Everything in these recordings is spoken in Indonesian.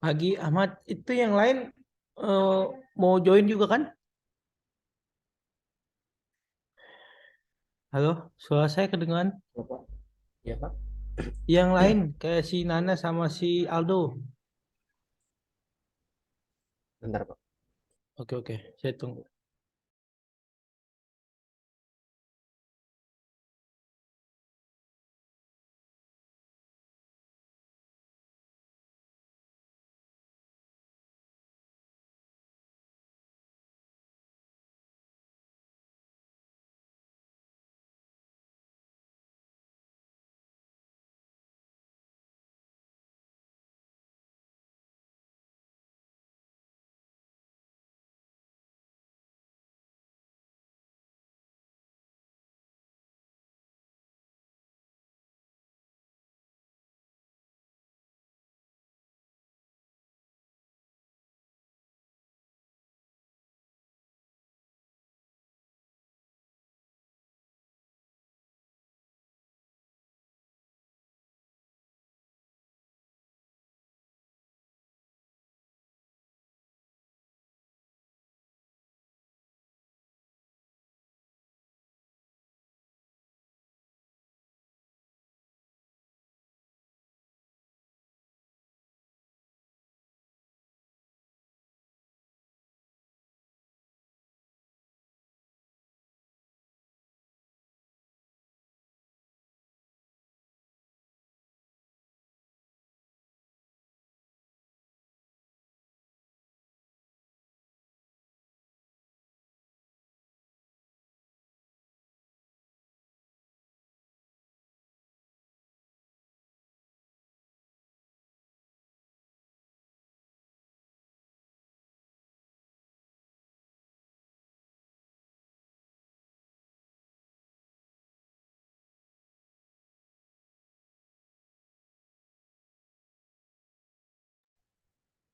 Pagi Ahmad itu yang lain eh, mau join juga kan? Halo, suara saya kedengaran. Ya Pak. Ya Pak. Yang lain kayak si Nana sama si Aldo. Bentar Pak. Oke oke, saya tunggu.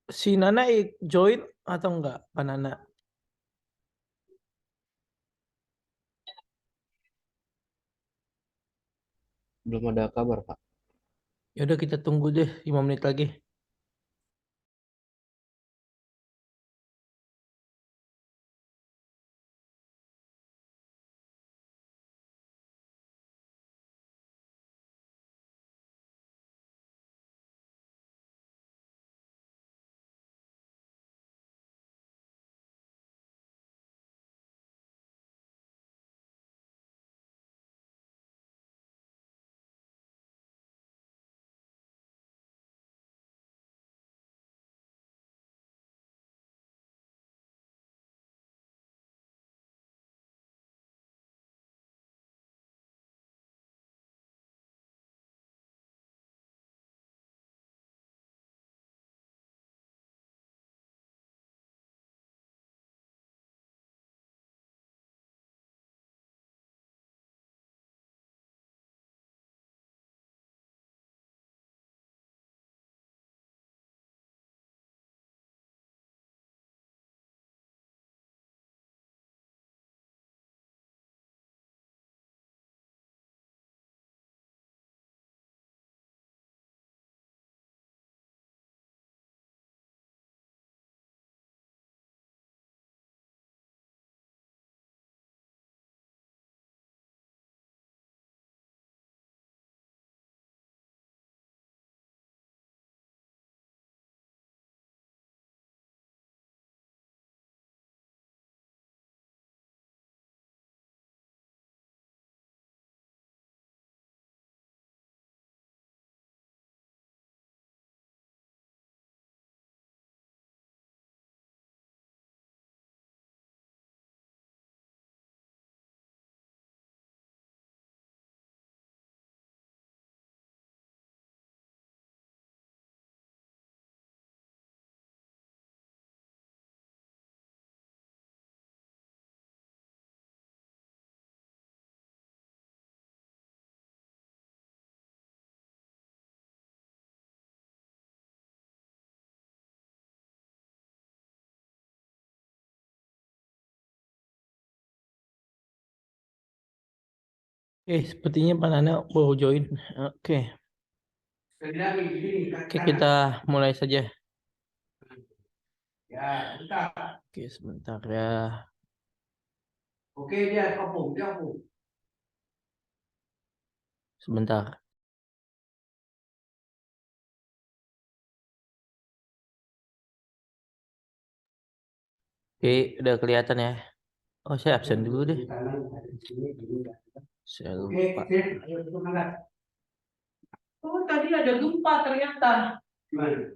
Si Nana join atau enggak? Pak Nana. Belum ada kabar Pak. Ya udah kita tunggu deh 5 menit lagi. Sepertinya Pak Nana baru join. Oke. Oke, kita mulai saja. Oke, sebentar ya. Oke, dia gabung. Sebentar. Oke, udah kelihatan ya. Oh, saya absen dulu deh. Saya Oke, lupa. ayo kita angkat. Oh, tadi ada gempa ternyata. Gimana?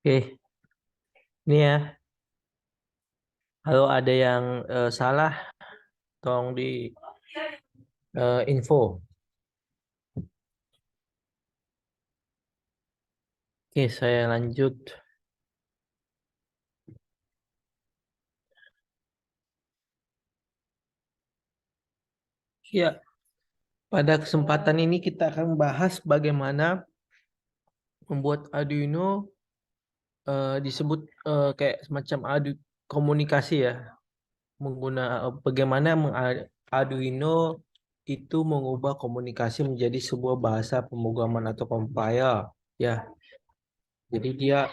Oke, ini ya. Kalau ada yang salah, tolong di info. Oke, saya lanjut. Ya, pada kesempatan ini kita akan bahas bagaimana membuat Arduino disebut kayak semacam komunikasi ya. Bagaimana Arduino itu mengubah komunikasi menjadi sebuah bahasa pemrograman atau compiler ya. Jadi dia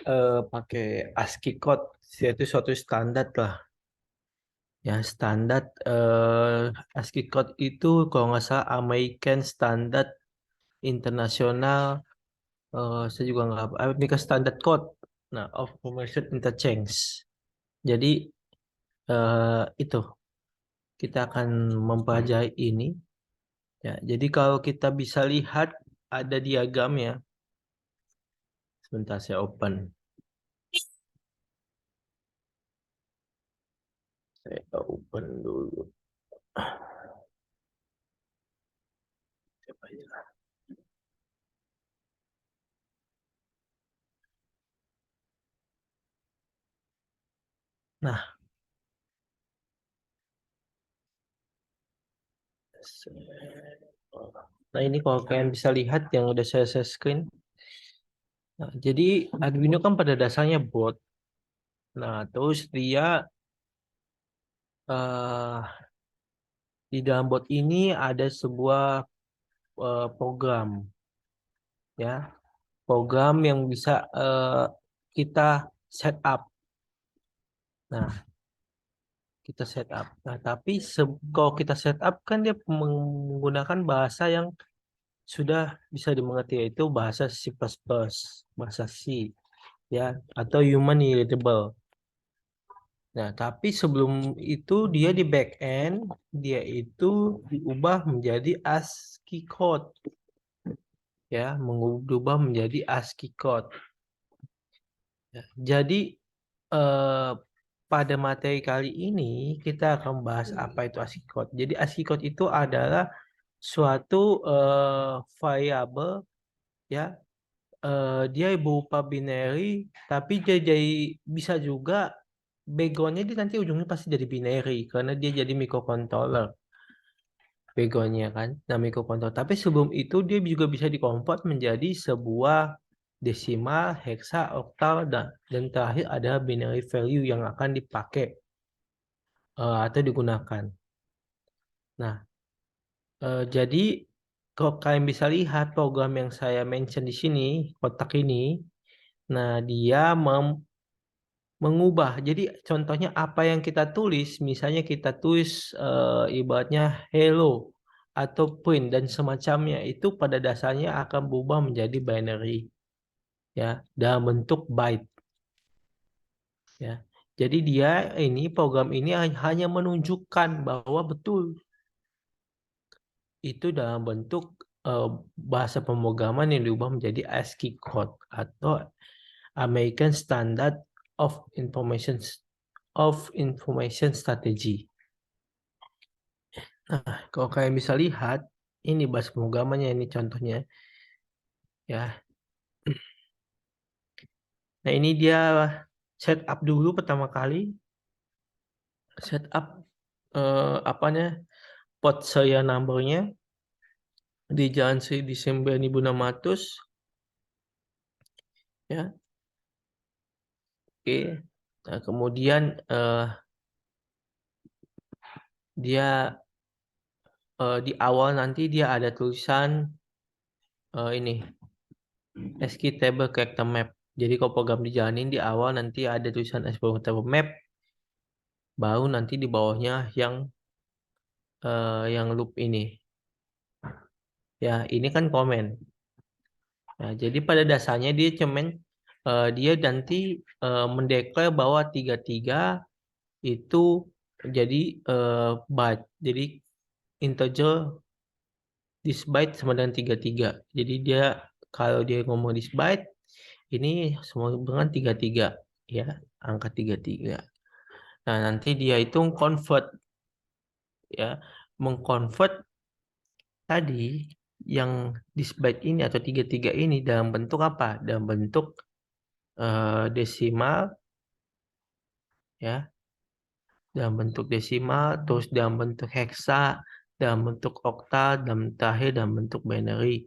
pakai ASCII code, yaitu suatu standar lah. Ya, standar ASCII code itu kalau nggak salah American Standard International, saya juga nggak American Standard Code, nah, of Information Interchange. Jadi itu kita akan mempelajari ini. Ya, jadi kalau kita bisa lihat ada diagramnya. Sebentar saya open. Saya open dulu. Nah, ini kalau kalian bisa lihat yang udah saya share screen. Nah, jadi Arduino kan pada dasarnya board. Nah, terus dia di dalam board ini ada sebuah program, ya, program yang bisa kita set up. Nah, kita set up. Nah, tapi kalau kita set up kan dia menggunakan bahasa yang sudah bisa dimengerti, yaitu bahasa C++, bahasa C, ya, atau human readable. Nah, tapi sebelum itu dia di back end, dia itu diubah menjadi ASCII code. Ya, mengubah menjadi ASCII code. Ya, jadi pada materi kali ini kita akan bahas apa itu ASCII code. Jadi ASCII code itu adalah suatu variabel, ya, dia berupa binary, tapi dia jadi bisa juga backgroundnya dia nanti ujungnya pasti jadi binary karena dia jadi microcontroller backgroundnya kan, nah microcontroller. Tapi sebelum itu dia juga bisa dikonvert menjadi sebuah desimal, hexa, oktal, dan terakhir ada binary value yang akan dipakai atau digunakan. Nah, jadi kalau kalian bisa lihat program yang saya mention di sini, kotak ini, nah dia mengubah. Jadi contohnya apa yang kita tulis, misalnya kita tulis ibaratnya hello atau print dan semacamnya, itu pada dasarnya akan berubah menjadi binary, ya, dalam bentuk byte, ya. Jadi program ini hanya menunjukkan bahwa betul itu dalam bentuk bahasa pemrograman yang diubah menjadi ASCII code atau American Standard of Information Strategy. Nah, kalau kalian bisa lihat, ini bus pemrogramannya, ini contohnya ya. Nah, ini dia setup dulu pertama kali, setup apanya, port serial numbernya di Jalan Sri Desember 1600 ya. Oke. Nah, kemudian dia di awal nanti dia ada tulisan ini ASCII table character map. Jadi kalau program dijalanin di awal nanti ada tulisan ASCII table map, baru nanti di bawahnya yang loop ini. Ya, ini kan komen. Nah, jadi pada dasarnya dia cuman dia nanti mendeklar bahwa 33 itu jadi byte. Jadi integer this byte sama dengan 33. Jadi dia kalau dia ngomong this byte ini semua dengan 33 ya, angka 33. Nah, nanti dia itu convert ya, mengconvert tadi yang this byte ini atau 33 ini dalam bentuk apa? Dalam bentuk desimal ya, dalam bentuk desimal, terus dalam bentuk heksa, dalam bentuk oktal, dalam terakhir dalam bentuk binary.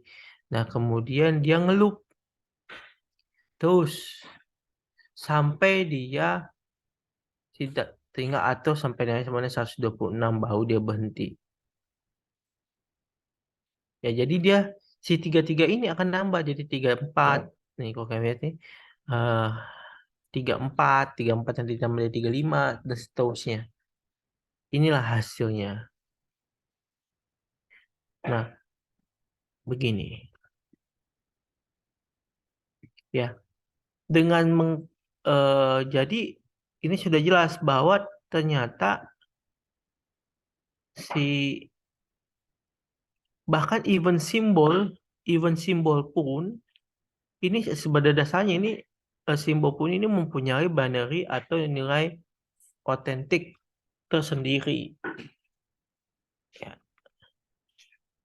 Nah, kemudian dia ngeloop terus sampai dia tidak tinggal atau sampai dengan sebenarnya 126 baru dia berhenti. Ya, jadi dia si 33 ini akan nambah jadi 34. Nih kalau kalian lihat nih 34 nanti ditambah jadi 35 dan seterusnya. Inilah hasilnya. Nah, begini. Ya, dengan jadi ini sudah jelas bahwa ternyata bahkan event simbol pun ini sebenarnya dasarnya ini simbol pun ini mempunyai binary atau nilai otentik tersendiri. Ya,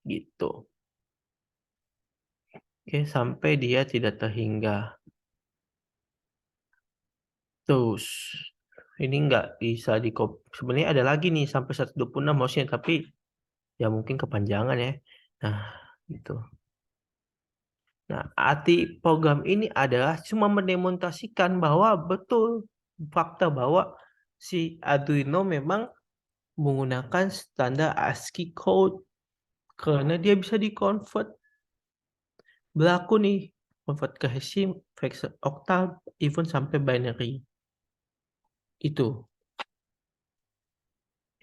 gitu. Oke, sampai dia tidak terhingga. Terus ini nggak bisa dikopi. Sebenarnya ada lagi nih sampai 126 maksudnya, tapi ya mungkin kepanjangan ya. Nah, gitu. Nah, arti program ini adalah cuma mendemonstrasikan bahwa betul fakta bahwa si Arduino memang menggunakan standar ASCII code karena dia bisa di-convert. Berlaku nih, convert ke hexi, vector, oktal, even sampai binary. Itu.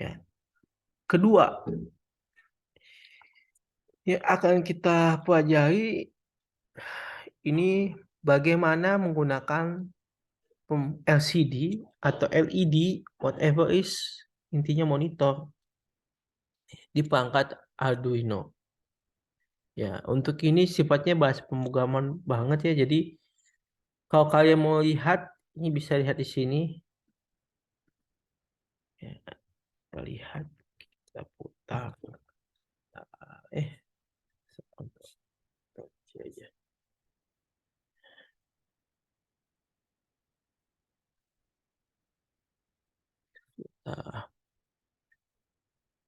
Ya. Kedua, yang akan kita pelajari ini bagaimana menggunakan LCD atau LED, whatever is, intinya monitor di perangkat Arduino. Ya, untuk ini sifatnya bahas pemrograman banget ya. Jadi kalau kalian mau lihat, ini bisa lihat di sini. Ya, kita lihat, kita putar. Aja.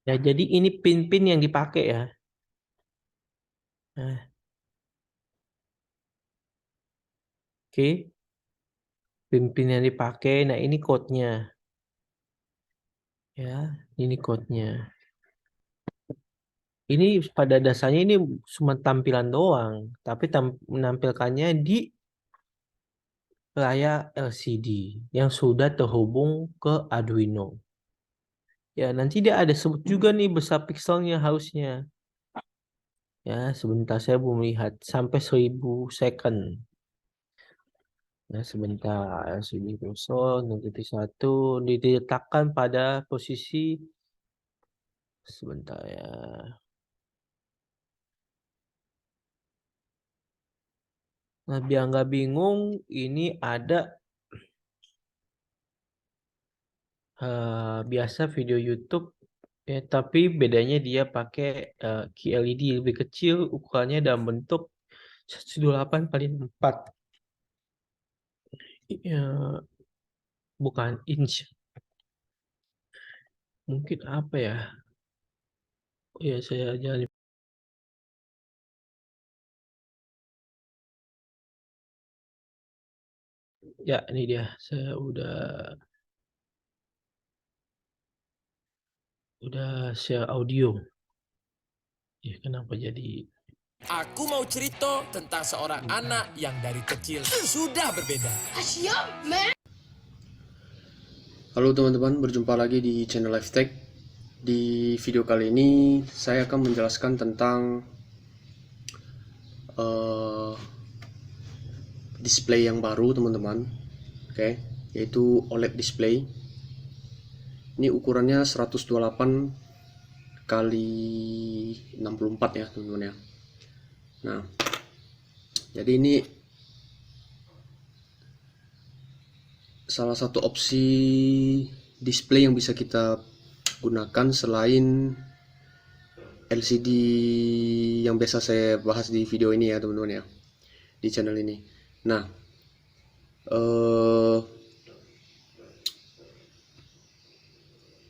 Ya, jadi ini pin-pin yang dipakai ya. Nah, oke. Pin-pin yang dipakai. Nah, ini code-nya. Ya, ini code-nya. Ini pada dasarnya ini cuma tampilan doang, tapi menampilkannya di layar LCD yang sudah terhubung ke Arduino. Ya, nanti dia ada sebut juga nih besar pixelnya harusnya. Ya, sebentar saya belum lihat sampai 1000 second. Nah, sebentar LCD cursor 0.1 diletakkan pada posisi sebentar ya. Nah, biar nggak bingung, ini ada biasa video YouTube Ya, tapi bedanya dia pakai QLED lebih kecil, ukurannya dalam bentuk 128 kali 4. Ya, bukan inch. Mungkin apa ya? Oh ya, saya aja. Ya, ini dia. Saya udah share audio. Ya, kenapa jadi Aku mau cerita tentang seorang anak yang dari kecil sudah berbeda. Halo teman-teman, berjumpa lagi di channel Lifetech. Di video kali ini saya akan menjelaskan tentang display yang baru teman-teman. Oke, yaitu OLED display. Ini ukurannya 128 kali 64 ya teman-teman ya. Nah, jadi ini salah satu opsi display yang bisa kita gunakan selain LCD yang biasa saya bahas di video ini ya teman-teman ya, di channel ini. Nah,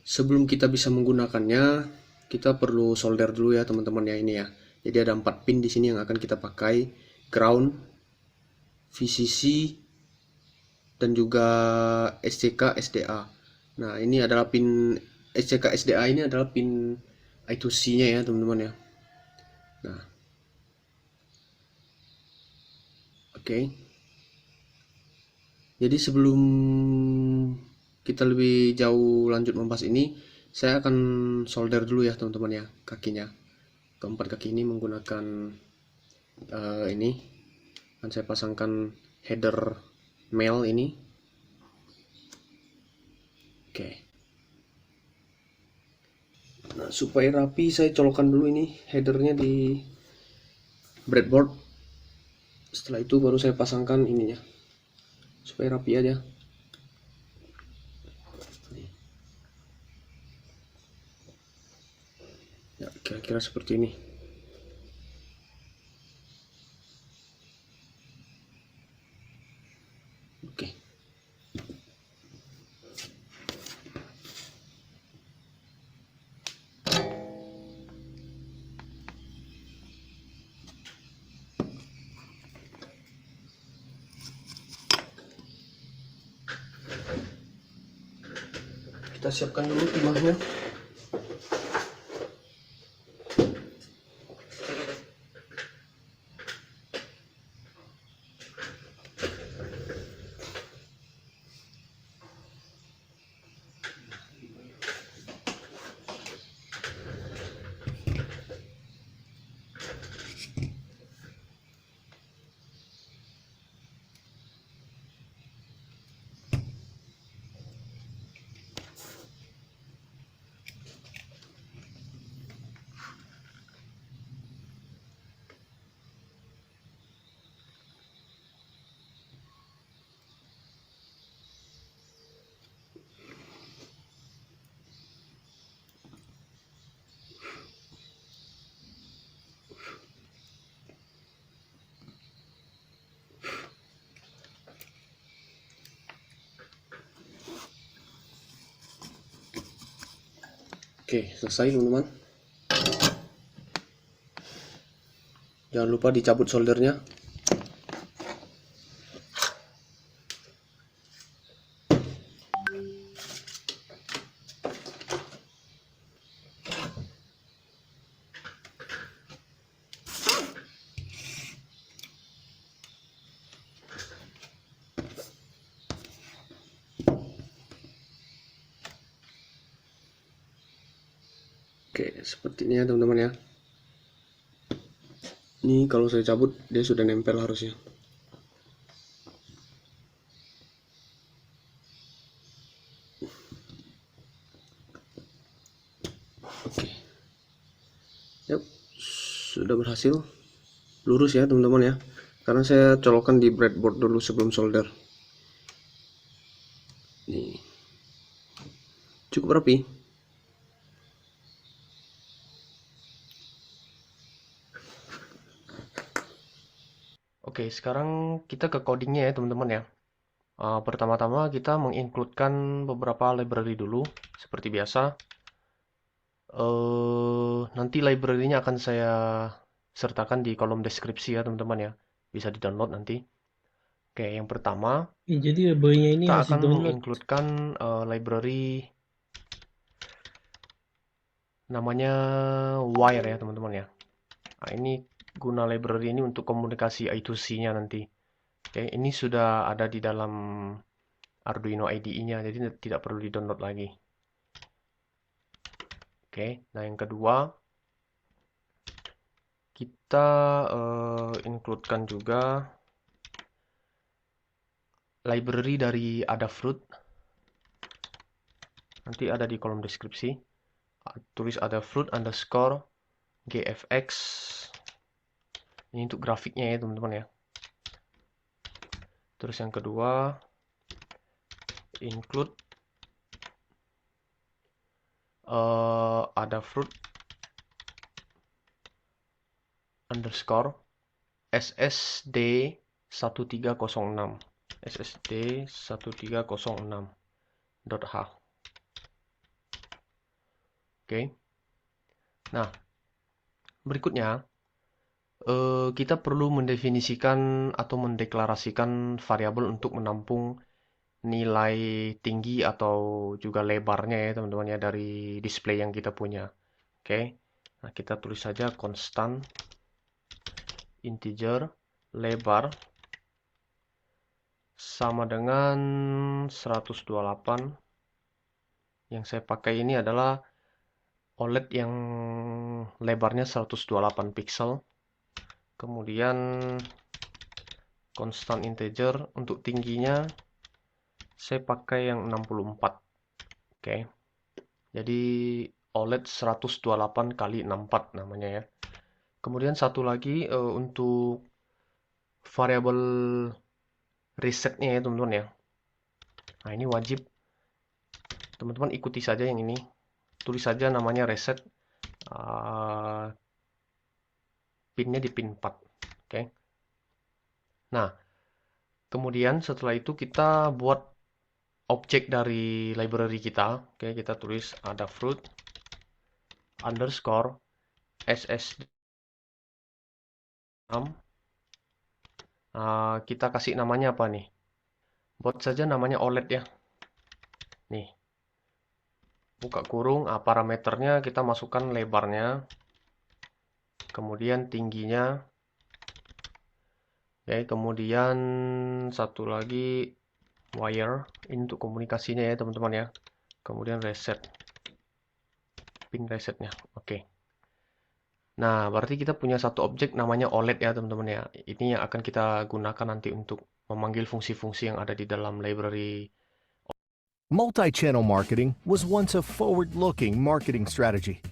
sebelum kita bisa menggunakannya, kita perlu solder dulu ya teman-teman ya, ini ya. Jadi ada 4 pin di sini yang akan kita pakai: ground, VCC, dan juga SCK SDA. Nah, ini adalah pin SCK SDA, ini adalah pin I2C nya ya teman-teman ya. Nah, oke. Jadi sebelum kita lebih jauh lanjut membahas ini, saya akan solder dulu ya teman-teman ya, kakinya. Keempat kaki ini menggunakan ini akan saya pasangkan header male ini. Oke. Nah, supaya rapi saya colokkan dulu ini headernya di breadboard. Setelah itu baru saya pasangkan ininya, supaya rapi aja. Ya, kira-kira seperti ini. Oke. Kita siapkan dulu timahnya. Oke, selesai teman-teman. Jangan lupa dicabut soldernya. Oke, seperti ini ya teman-teman ya. Ini kalau saya cabut dia sudah nempel harusnya. Oke. Yap, sudah berhasil. Lurus ya teman-teman ya. Karena saya colokkan di breadboard dulu sebelum solder. Nih. Cukup rapi. Oke, sekarang kita ke codingnya ya teman-teman ya. Pertama-tama kita mengincludekan beberapa library dulu, seperti biasa. Nanti library-nya akan saya sertakan di kolom deskripsi ya teman-teman ya. Bisa di-download nanti. Oke, yang pertama Jadi library-nya ini kita harus akan di-download. mengincludekan library namanya wire ya teman-teman ya. Nah, ini guna library ini untuk komunikasi I2C-nya nanti. Oke, ini sudah ada di dalam Arduino IDE-nya, jadi tidak perlu di-download lagi. Oke, nah yang kedua kita includekan juga library dari Adafruit. Nanti ada di kolom deskripsi. Tulis Adafruit underscore GFX. Ini untuk grafiknya ya teman-teman ya. Terus yang kedua include Adafruit underscore SSD 1306 SSD 1306.h. Oke. Nah, berikutnya kita perlu mendefinisikan atau mendeklarasikan variabel untuk menampung nilai tinggi atau juga lebarnya ya teman-teman ya dari display yang kita punya. Oke. Nah, kita tulis saja constant integer lebar sama dengan 128. Yang saya pakai ini adalah OLED yang lebarnya 128 pixel. Kemudian constant integer untuk tingginya saya pakai yang 64. Oke. Jadi OLED 128 kali 64 namanya ya. Kemudian satu lagi untuk variabel resetnya ya teman-teman ya. Nah, ini wajib teman-teman ikuti saja yang ini. Tulis saja namanya reset. Pinnya di pin 4. Oke. Nah, kemudian setelah itu kita buat objek dari library kita. Oke, kita tulis Adafruit underscore SSD. Kita kasih namanya apa nih? Buat saja namanya OLED ya. Nih. Buka kurung, parameternya kita masukkan lebarnya. Kemudian tingginya. Oke, kemudian satu lagi wire. Ini untuk komunikasinya ya teman-teman ya. Kemudian reset. Pin resetnya. Oke. Nah, berarti kita punya satu objek namanya OLED ya teman-teman ya. Ini yang akan kita gunakan nanti untuk memanggil fungsi-fungsi yang ada di dalam library Multi-channel marketing was once a forward-looking marketing strategy.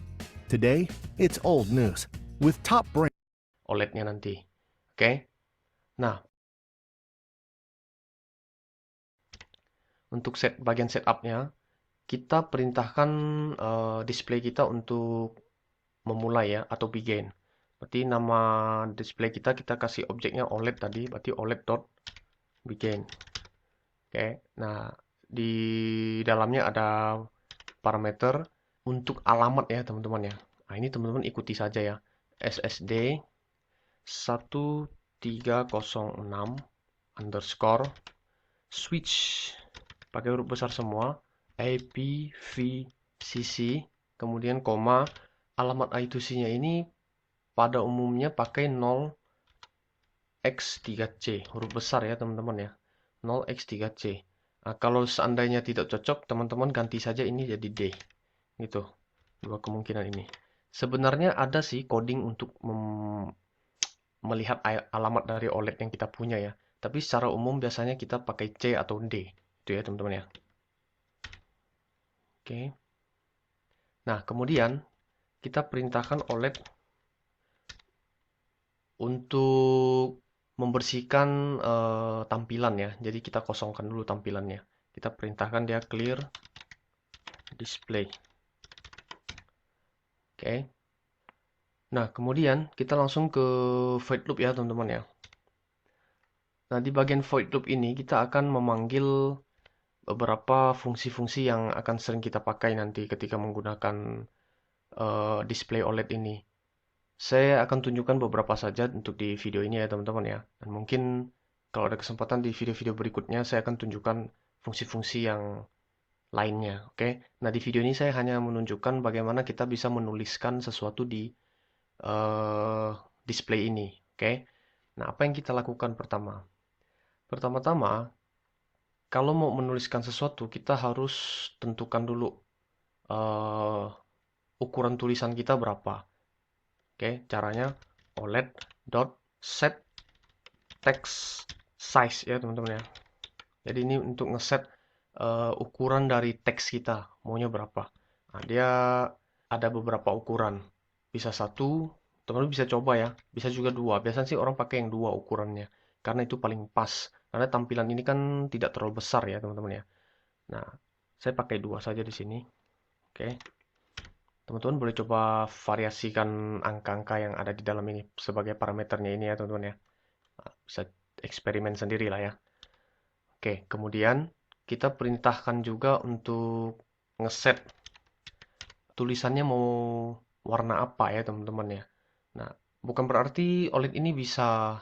Today, it's old news. With top brands OLED-nya nanti. Oke. Nah, untuk bagian setup-nya, kita perintahkan display kita untuk memulai ya, atau begin. Berarti nama display kita kasih objeknya OLED tadi, berarti OLED.begin. Oke, nah di dalamnya ada parameter untuk alamat ya teman-teman ya. Nah, ini teman-teman ikuti saja ya. SSD 1306 underscore switch pakai huruf besar semua IPv6 kemudian koma alamat I2C-nya ini pada umumnya pakai 0x3c huruf besar ya teman-teman ya 0x3c. Nah, kalau seandainya tidak cocok teman-teman ganti saja ini jadi D gitu, dua kemungkinan ini. Sebenarnya ada sih coding untuk melihat alamat dari OLED yang kita punya ya. Tapi secara umum biasanya kita pakai C atau D. Itu ya teman-teman ya. Oke. Nah, kemudian kita perintahkan OLED untuk membersihkan tampilan ya. Jadi kita kosongkan dulu tampilannya. Kita perintahkan dia clear display. Oke. Nah, kemudian kita langsung ke void loop ya teman-teman ya. Nah, di bagian void loop ini kita akan memanggil beberapa fungsi-fungsi yang akan sering kita pakai nanti ketika menggunakan display OLED ini. Saya akan tunjukkan beberapa saja untuk di video ini ya teman-teman ya. Dan mungkin kalau ada kesempatan di video-video berikutnya saya akan tunjukkan fungsi-fungsi yang lainnya. Oke. Nah, di video ini saya hanya menunjukkan bagaimana kita bisa menuliskan sesuatu di eh, display ini. Oke. Nah, apa yang kita lakukan pertama? Pertama-tama, kalau mau menuliskan sesuatu, kita harus tentukan dulu eh, ukuran tulisan kita berapa. Oke, caranya OLED dot set text size ya teman-teman ya. Jadi ini untuk ngeset ukuran dari teks kita maunya berapa. Nah, dia ada beberapa ukuran. Bisa satu, teman-teman bisa coba ya. Bisa juga dua. Biasanya sih orang pakai yang dua ukurannya. Karena itu paling pas. Karena tampilan ini kan tidak terlalu besar ya teman-teman ya. Nah, saya pakai dua saja di sini. Oke. Teman-teman boleh coba variasikan angka-angka yang ada di dalam ini sebagai parameternya ini ya teman-teman ya. Nah, bisa eksperimen sendiri lah ya. Oke, kemudian kita perintahkan juga untuk ngeset tulisannya mau warna apa ya teman-teman ya. Nah, bukan berarti OLED ini bisa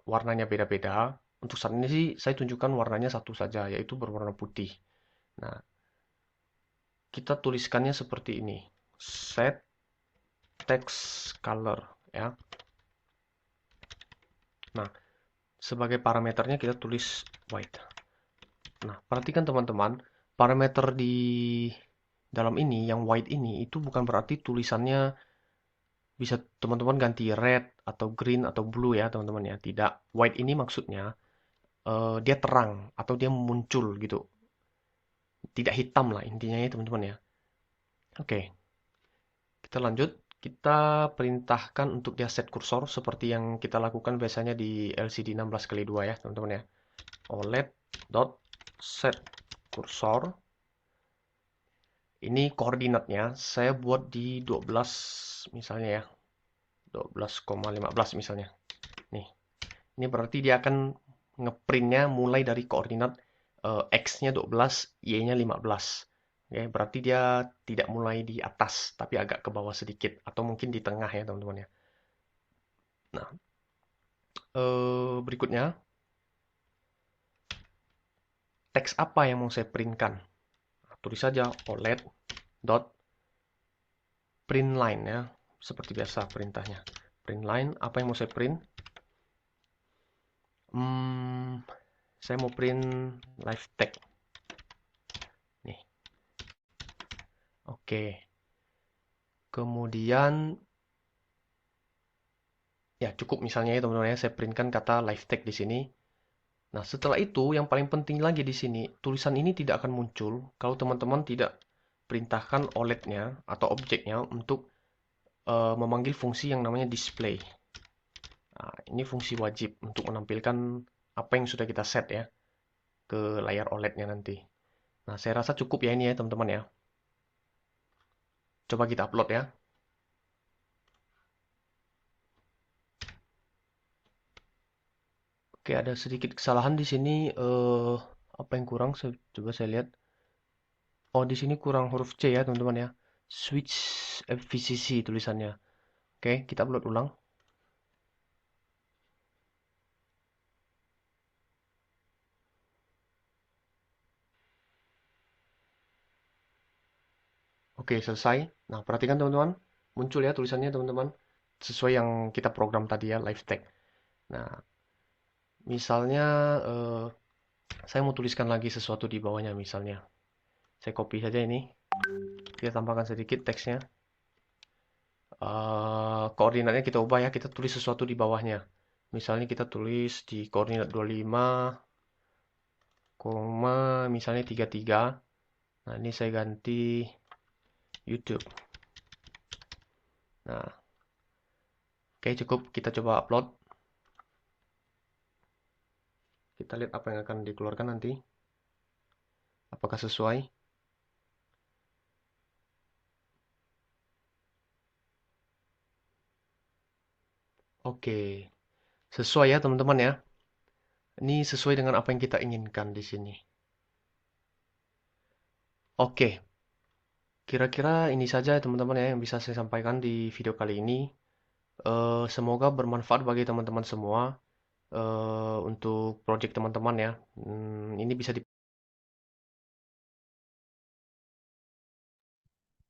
warnanya beda-beda. Untuk saat ini sih saya tunjukkan warnanya satu saja, yaitu berwarna putih. Nah, kita tuliskannya seperti ini. Set text color ya. Nah, sebagai parameternya kita tulis white. Nah, perhatikan teman-teman, parameter di dalam ini yang white ini itu bukan berarti tulisannya bisa teman-teman ganti red atau green atau blue ya teman-teman ya. Tidak, white ini maksudnya dia terang atau dia muncul gitu. Tidak hitam lah intinya ya teman-teman ya. Oke, kita lanjut. Kita perintahkan untuk dia set kursor seperti yang kita lakukan biasanya di LCD 16x2 ya teman-teman ya. OLED dot set kursor. Ini koordinatnya saya buat di 12 misalnya ya. 12,15 misalnya. Nih. Ini berarti dia akan ngeprintnya mulai dari koordinat X-nya 12, Y-nya 15. Oke, berarti dia tidak mulai di atas, tapi agak ke bawah sedikit. Atau mungkin di tengah ya teman-teman ya. Nah, berikutnya. Teks apa yang mau saya printkan? Nah, tulis saja OLED dot print line ya. Seperti biasa perintahnya. Print line, apa yang mau saya print? Saya mau print live text. Nih. Oke. Kemudian ya cukup misalnya ya teman-teman ya, saya printkan kata live text di sini. Nah, setelah itu yang paling penting lagi di sini, tulisan ini tidak akan muncul kalau teman-teman tidak perintahkan OLED-nya atau objeknya untuk memanggil fungsi yang namanya display. Nah, ini fungsi wajib untuk menampilkan apa yang sudah kita set ya ke layar OLED-nya nanti. Nah, saya rasa cukup ya ini ya teman-teman ya. Coba kita upload ya. Oke, ada sedikit kesalahan di sini. Apa yang kurang? Coba saya lihat. Oh, di sini kurang huruf C ya teman-teman ya. Switch FVCC tulisannya. Oke, kita upload ulang. Oke, selesai. Nah, perhatikan teman-teman. Muncul ya tulisannya teman-teman. Sesuai yang kita program tadi ya, live text. Nah, misalnya saya mau tuliskan lagi sesuatu di bawahnya misalnya. Saya copy saja ini. Kita tambahkan sedikit teksnya. Koordinatnya kita ubah ya. Kita tulis sesuatu di bawahnya. Misalnya kita tulis di koordinat 25, misalnya 33. Nah, ini saya ganti YouTube. Nah, oke cukup. Kita coba upload. Kita lihat apa yang akan dikeluarkan nanti. Apakah sesuai? Oke. Sesuai ya teman-teman ya. Ini sesuai dengan apa yang kita inginkan di sini. Oke, kira-kira ini saja teman-teman ya yang bisa saya sampaikan di video kali ini. Semoga bermanfaat bagi teman-teman semua untuk project teman-teman ya. Ini bisa di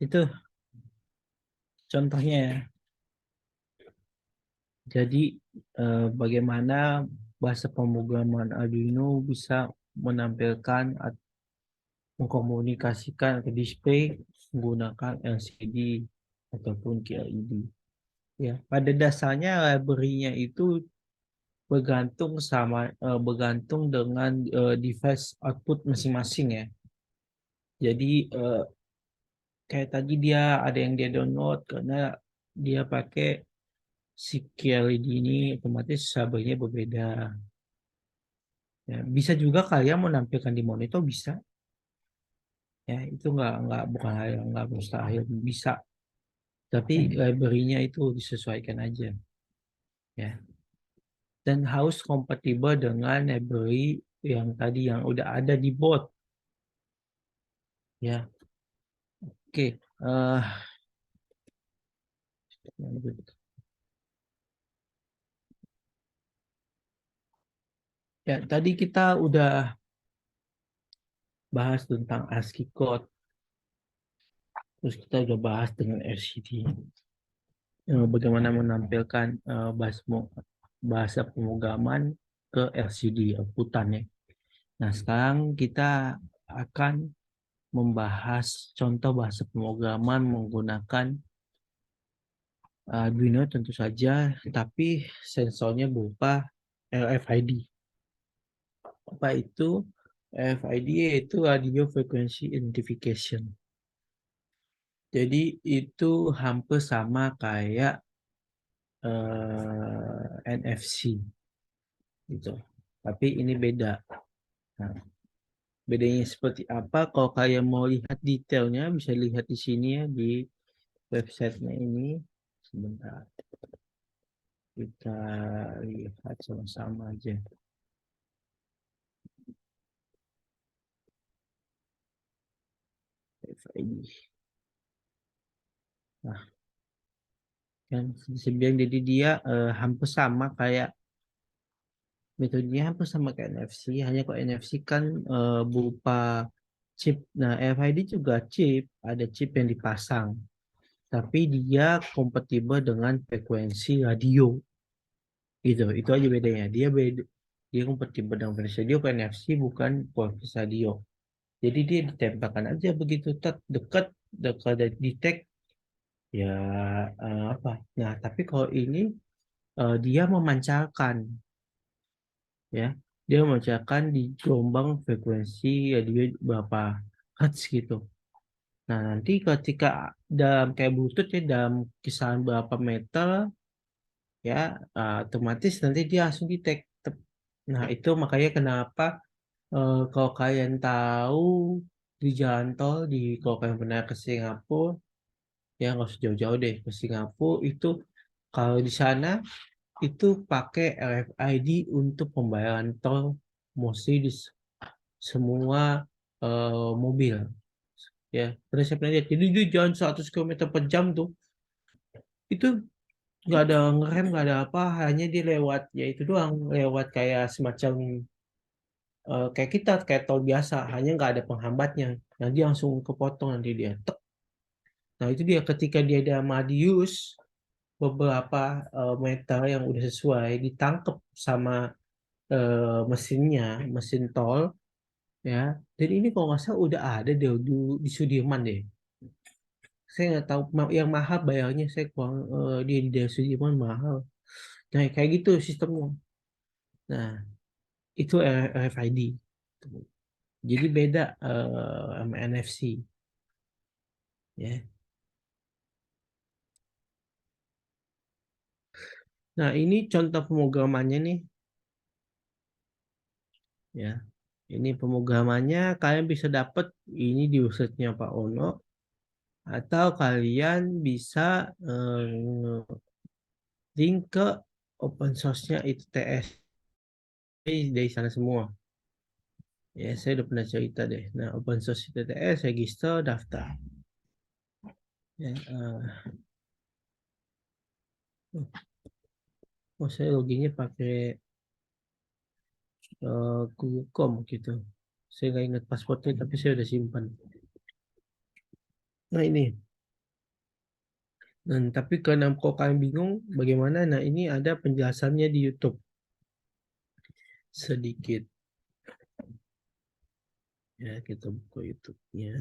Itu contohnya ya. Jadi bagaimana bahasa pemrograman Arduino bisa menampilkan atau mengkomunikasikan ke display menggunakan LCD ataupun QLED. Ya, pada dasarnya library-nya itu bergantung dengan device output masing-masing ya. Jadi kayak tadi dia ada yang dia download karena dia pakai si QLED ini, otomatis sabernya berbeda. Ya, bisa juga kalian menampilkan di monitor bisa. Ya, itu nggak bukan hal yang nggak mustahil, bisa. Tapi library-nya itu disesuaikan aja. Ya. Dan harus kompatibel dengan library yang tadi yang udah ada di board. Ya, oke. Lanjut. Ya, tadi kita udah bahas tentang ASCII code, terus kita udah bahas dengan LCD. Bagaimana menampilkan bahasa pemrograman ke LCD outputannya. Nah, sekarang kita akan membahas contoh bahasa pemrograman menggunakan Arduino tentu saja, tapi sensornya berupa RFID. Apa itu RFID? Yaitu Radio Frequency Identification. Jadi itu hampir sama kayak NFC gitu. Tapi ini beda. Nah, bedanya seperti apa? Kalau kalian mau lihat detailnya, bisa lihat di sini ya di websitenya ini. Sebentar, kita lihat sama-sama aja. RFID. Nah, kan saya bilang jadi dia hampir sama kayak metodenya hampir sama kayak NFC, hanya kalau NFC kan berupa chip. Nah, RFID juga chip, ada chip yang dipasang, tapi dia kompatibel dengan frekuensi radio. Gitu, itu aja bedanya. Dia kompatibel dengan frekuensi radio, ke NFC bukan frekuensi radio. Jadi dia ditempelkan aja begitu dekat dekat detect ya apa. Nah, tapi kalau ini dia memancarkan ya. Dia memancarkan di gelombang frekuensi radio berapa hertz gitu. Nah, nanti ketika dalam kayak Bluetooth ya dalam kisaran berapa meter ya otomatis nanti dia langsung detect. Nah, itu makanya kenapa kalau kalian tahu di jalan tol kalau kalian pernah ke Singapura ya nggak usah jauh-jauh deh ke Singapura itu kalau di sana itu pakai RFID untuk pembayaran tol mostly di semua mobil ya. Pernah lihat jadi dia jalan 100 km per jam tuh itu nggak ada ngerem nggak ada apa, hanya dia lewat ya itu doang, lewat kayak semacam kayak kita kayak tol biasa, hanya nggak ada penghambatnya. Nah, dia langsung kepotong nanti dia tek. Nah, itu dia ketika dia ada radius beberapa meter yang udah sesuai ditangkap sama mesinnya, mesin tol ya. Dan ini kalau nggak salah udah ada deh di Sudirman deh. Saya nggak tahu yang mahal bayarnya, saya kurang di daerah Sudirman mahal. Nah, kayak gitu sistemnya. Nah, itu RFID. Jadi beda sama NFC ya. Nah, ini contoh pemrogramannya nih ya. Ini pemrogramannya kalian bisa dapat ini di websitenya Pak Ono, atau kalian bisa link ke open source-nya itu TS dari sana semua. Ya, saya udah pernah cerita deh. Nah, open source itu TS, register, daftar. Ya, saya loginnya pakai Google Chrome gitu. Saya nggak ingat passwordnya, tapi saya udah simpan. Nah, ini. Dan tapi karena kok kalian bingung bagaimana, nah ini ada penjelasannya di YouTube sedikit. Ya, kita buka YouTube-nya.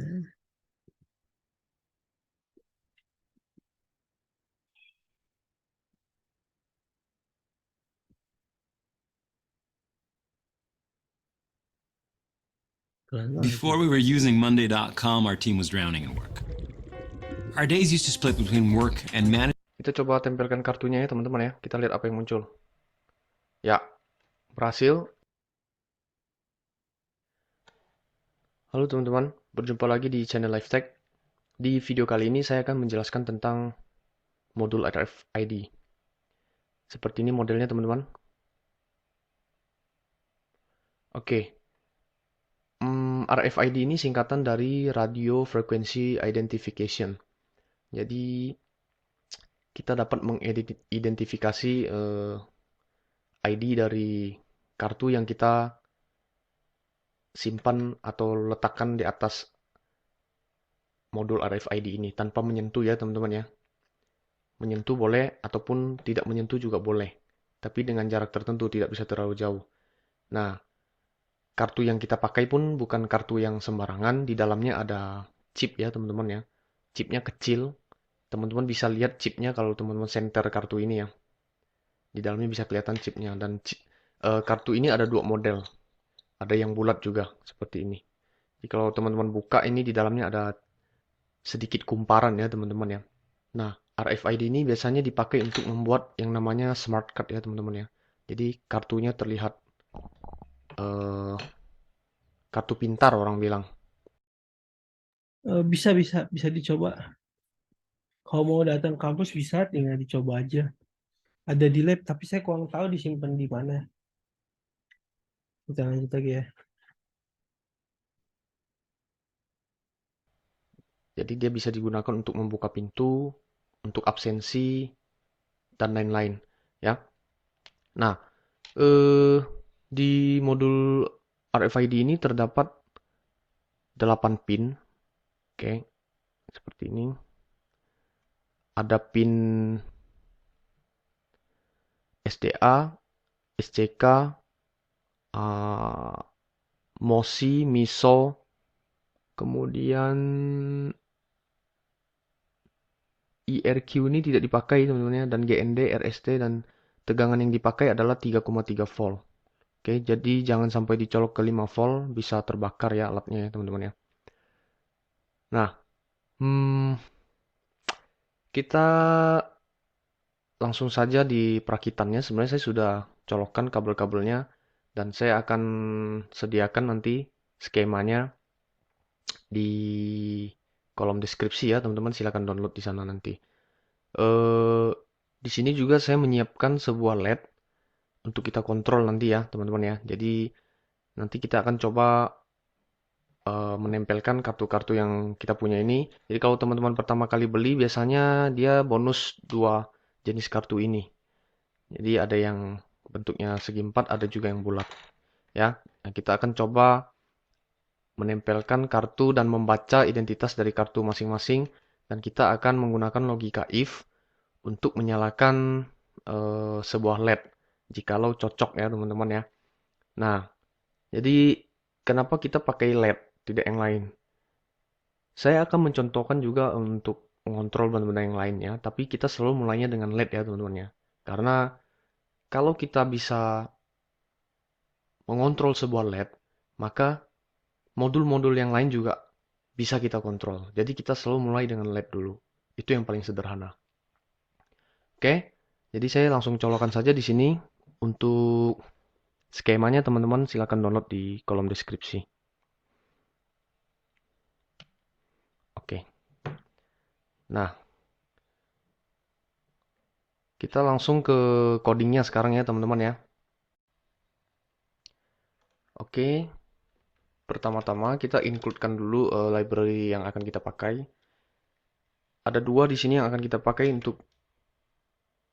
Before we were using Monday.com, our team was drowning in work. Our days used to split between work and management. Kita coba tempelkan kartunya ya teman-teman ya. Kita lihat apa yang muncul. Ya, berhasil. Halo teman-teman, berjumpa lagi di channel LifeTech. Di video kali ini saya akan menjelaskan tentang modul RFID. Seperti ini modelnya teman-teman. Oke. RFID ini singkatan dari Radio Frequency Identification. Jadi kita dapat mengidentifikasi ID dari kartu yang kita simpan atau letakkan di atas modul RFID ini tanpa menyentuh ya teman-teman ya. Menyentuh boleh ataupun tidak menyentuh juga boleh. Tapi dengan jarak tertentu, tidak bisa terlalu jauh. Nah, kartu yang kita pakai pun bukan kartu yang sembarangan. Di dalamnya ada chip ya teman-teman ya. Chipnya kecil. Teman-teman bisa lihat chipnya kalau teman-teman center kartu ini ya. Di dalamnya bisa kelihatan chipnya. Dan kartu ini ada dua model. Ada yang bulat juga seperti ini. Jadi kalau teman-teman buka ini di dalamnya ada sedikit kumparan ya teman-teman ya. Nah, RFID ini biasanya dipakai untuk membuat yang namanya smart card ya teman-teman ya. Jadi kartunya terlihat kartu pintar orang bilang. Bisa dicoba. Kalau mau datang kampus bisa, tinggal dicoba aja. Ada di lab, tapi saya kurang tahu disimpan di mana. Kita lanjut lagi ya. Jadi dia bisa digunakan untuk membuka pintu, untuk absensi, dan lain-lain. Ya. Nah, di modul RFID ini terdapat 8 pin. Oke, seperti ini. Ada pin SDA, SCK, MOSI, MISO, kemudian IRQ ini tidak dipakai teman-teman ya, dan GND, RST, dan tegangan yang dipakai adalah 3,3 volt. Oke, jadi jangan sampai dicolok ke 5 volt, bisa terbakar ya alatnya ya teman-teman ya. Nah, kita langsung saja di perakitannya. Sebenarnya saya sudah colokkan kabel-kabelnya dan saya akan sediakan nanti skemanya di kolom deskripsi ya teman-teman, silakan download di sana nanti. Di sini juga saya menyiapkan sebuah LED untuk kita kontrol nanti ya teman-teman ya. Jadi nanti kita akan coba menempelkan kartu-kartu yang kita punya ini. Jadi kalau teman-teman pertama kali beli biasanya dia bonus 2 jenis kartu ini. Jadi ada yang bentuknya segi empat, ada juga yang bulat. Ya, nah, kita akan coba menempelkan kartu dan membaca identitas dari kartu masing-masing, dan kita akan menggunakan logika if untuk menyalakan sebuah LED jikalau cocok ya teman-teman ya. Nah, jadi kenapa kita pakai LED tidak yang lain? Saya akan mencontohkan juga untuk mengontrol benda-benda yang lainnya, tapi kita selalu mulainya dengan LED ya teman-teman ya. Karena kalau kita bisa mengontrol sebuah LED, maka modul-modul yang lain juga bisa kita kontrol. Jadi kita selalu mulai dengan LED dulu. Itu yang paling sederhana. Oke, jadi saya langsung colokan saja di sini. Untuk skemanya teman-teman silakan download di kolom deskripsi. Oke. Nah, Kita langsung ke codingnya sekarang ya teman-teman ya. Oke, pertama-tama kita include-kan dulu library yang akan kita pakai. Ada dua di sini yang akan kita pakai untuk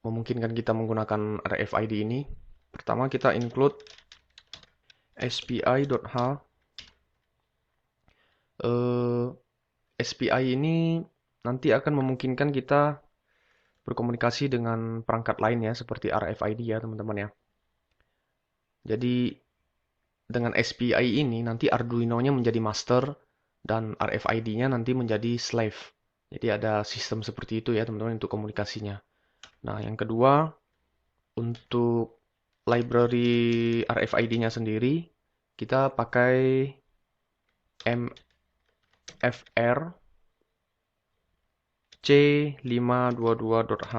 memungkinkan kita menggunakan RFID ini. Pertama kita include spi.h. SPI ini nanti akan memungkinkan kita berkomunikasi dengan perangkat lain ya, seperti RFID ya teman-teman ya. Jadi dengan SPI ini nanti Arduino-nya menjadi master dan RFID-nya nanti menjadi slave. Jadi ada sistem seperti itu ya teman-teman untuk komunikasinya. Nah yang kedua, untuk library RFID-nya sendiri kita pakai MFR C522.h.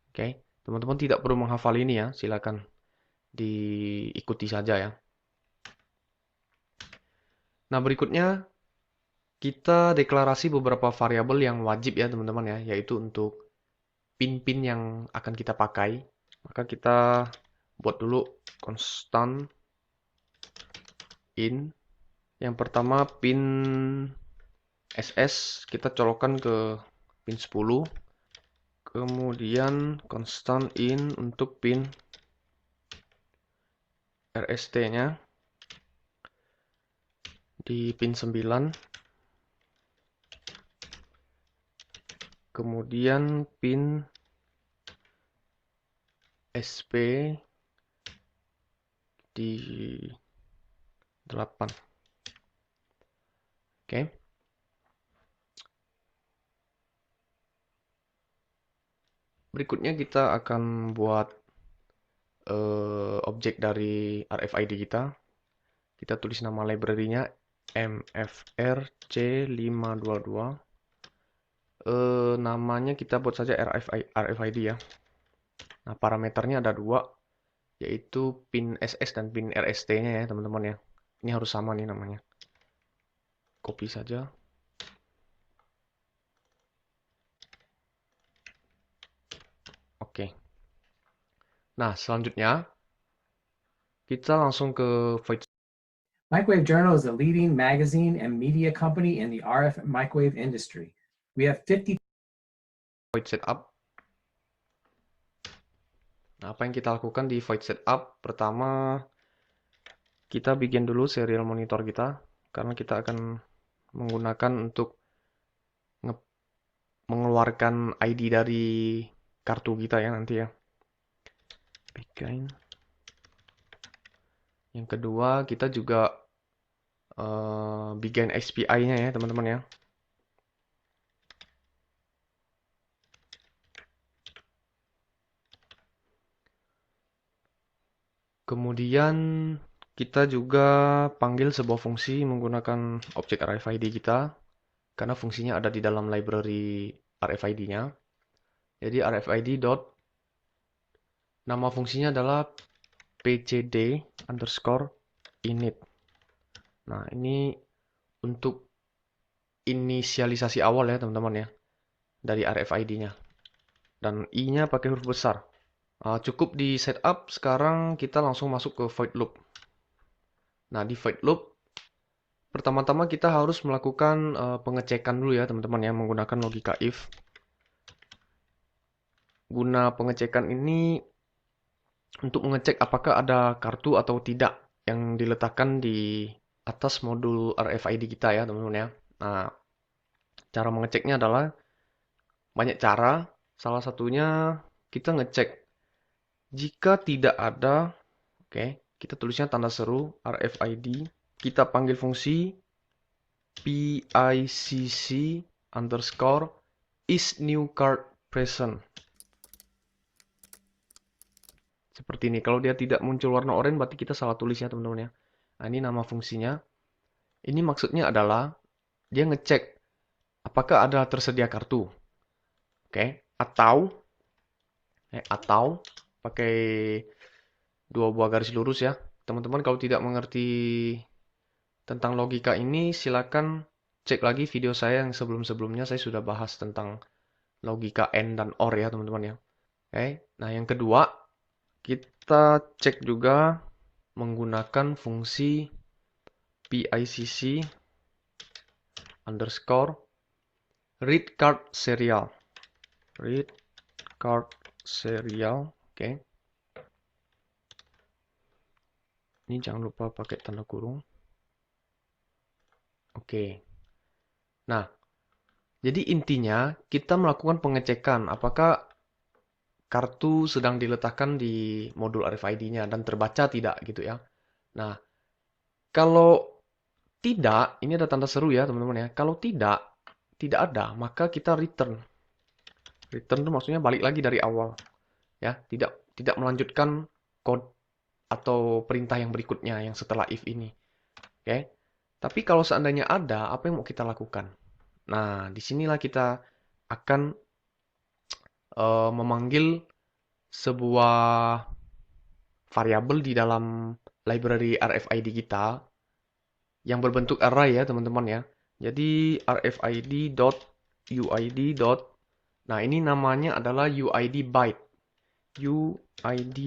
Oke, teman-teman tidak perlu menghafal ini ya, silakan diikuti saja ya. Nah, berikutnya kita deklarasi beberapa variabel yang wajib ya teman-teman ya, yaitu untuk pin-pin yang akan kita pakai. Maka kita buat dulu constant in. Yang pertama pin SS kita colokkan ke pin 10. Kemudian constant in untuk pin RST-nya di pin 9. Kemudian pin SP di 8. Oke. Berikutnya kita akan buat objek dari RFID kita. Kita tulis nama library-nya MFRC522. Namanya kita buat saja RFID ya. Nah, parameternya ada dua, yaitu pin SS dan pin RST-nya ya teman-teman ya. Ini harus sama nih namanya. Copy saja. Oke. Nah, selanjutnya kita langsung ke void. Microwave Journal is a leading magazine and media company in the RF microwave industry. We have 50 void setup. Nah, apa yang kita lakukan di void setup? Pertama, kita bikin dulu serial monitor kita, karena kita akan menggunakan untuk mengeluarkan ID dari kartu kita ya nanti ya. Bikin. Yang kedua, kita juga bikin SPI-nya ya teman-teman ya. Kemudian kita juga panggil sebuah fungsi menggunakan objek RFID kita, karena fungsinya ada di dalam library RFID-nya. Jadi RFID dot nama fungsinya adalah pcd underscore init. Nah, ini untuk inisialisasi awal ya teman-teman ya, dari RFID-nya. Dan I-nya pakai huruf besar. Cukup di setup, sekarang kita langsung masuk ke void loop. Nah, di void loop, pertama-tama kita harus melakukan pengecekan dulu ya teman-teman ya, menggunakan logika if. Guna pengecekan ini untuk mengecek apakah ada kartu atau tidak yang diletakkan di atas modul RFID kita ya teman-teman ya. Nah, cara mengeceknya adalah banyak cara. Salah satunya kita ngecek jika tidak ada, oke, kita tulisnya tanda seru RFID. Kita panggil fungsi PICC underscore is new card present. Seperti ini. Kalau dia tidak muncul warna oranye, berarti kita salah tulis ya teman-teman ya. Nah, ini nama fungsinya. Ini maksudnya adalah dia ngecek apakah ada tersedia kartu. Oke. Atau pakai dua buah garis lurus ya. Teman-teman kalau tidak mengerti tentang logika ini, silakan cek lagi video saya yang sebelum-sebelumnya. Saya sudah bahas tentang logika AND dan OR ya teman-teman ya. Oke. Nah, yang kedua, kita cek juga menggunakan fungsi PICC underscore read card serial. Read card serial. Oke. Ini jangan lupa pakai tanda kurung. Oke. Nah, jadi intinya kita melakukan pengecekan apakah kartu sedang diletakkan di modul RFID-nya dan terbaca tidak gitu ya. Nah, kalau tidak, ini ada tanda seru ya teman-teman ya. Kalau tidak ada, maka kita return. Return itu maksudnya balik lagi dari awal. Ya, tidak melanjutkan code atau perintah yang berikutnya yang setelah if ini. Oke. Tapi kalau seandainya ada, apa yang mau kita lakukan? Nah, disinilah kita akan memanggil sebuah variabel di dalam library RFID kita yang berbentuk array ya teman-teman ya. Jadi rfid.uid. Nah, ini namanya adalah uid byte. uid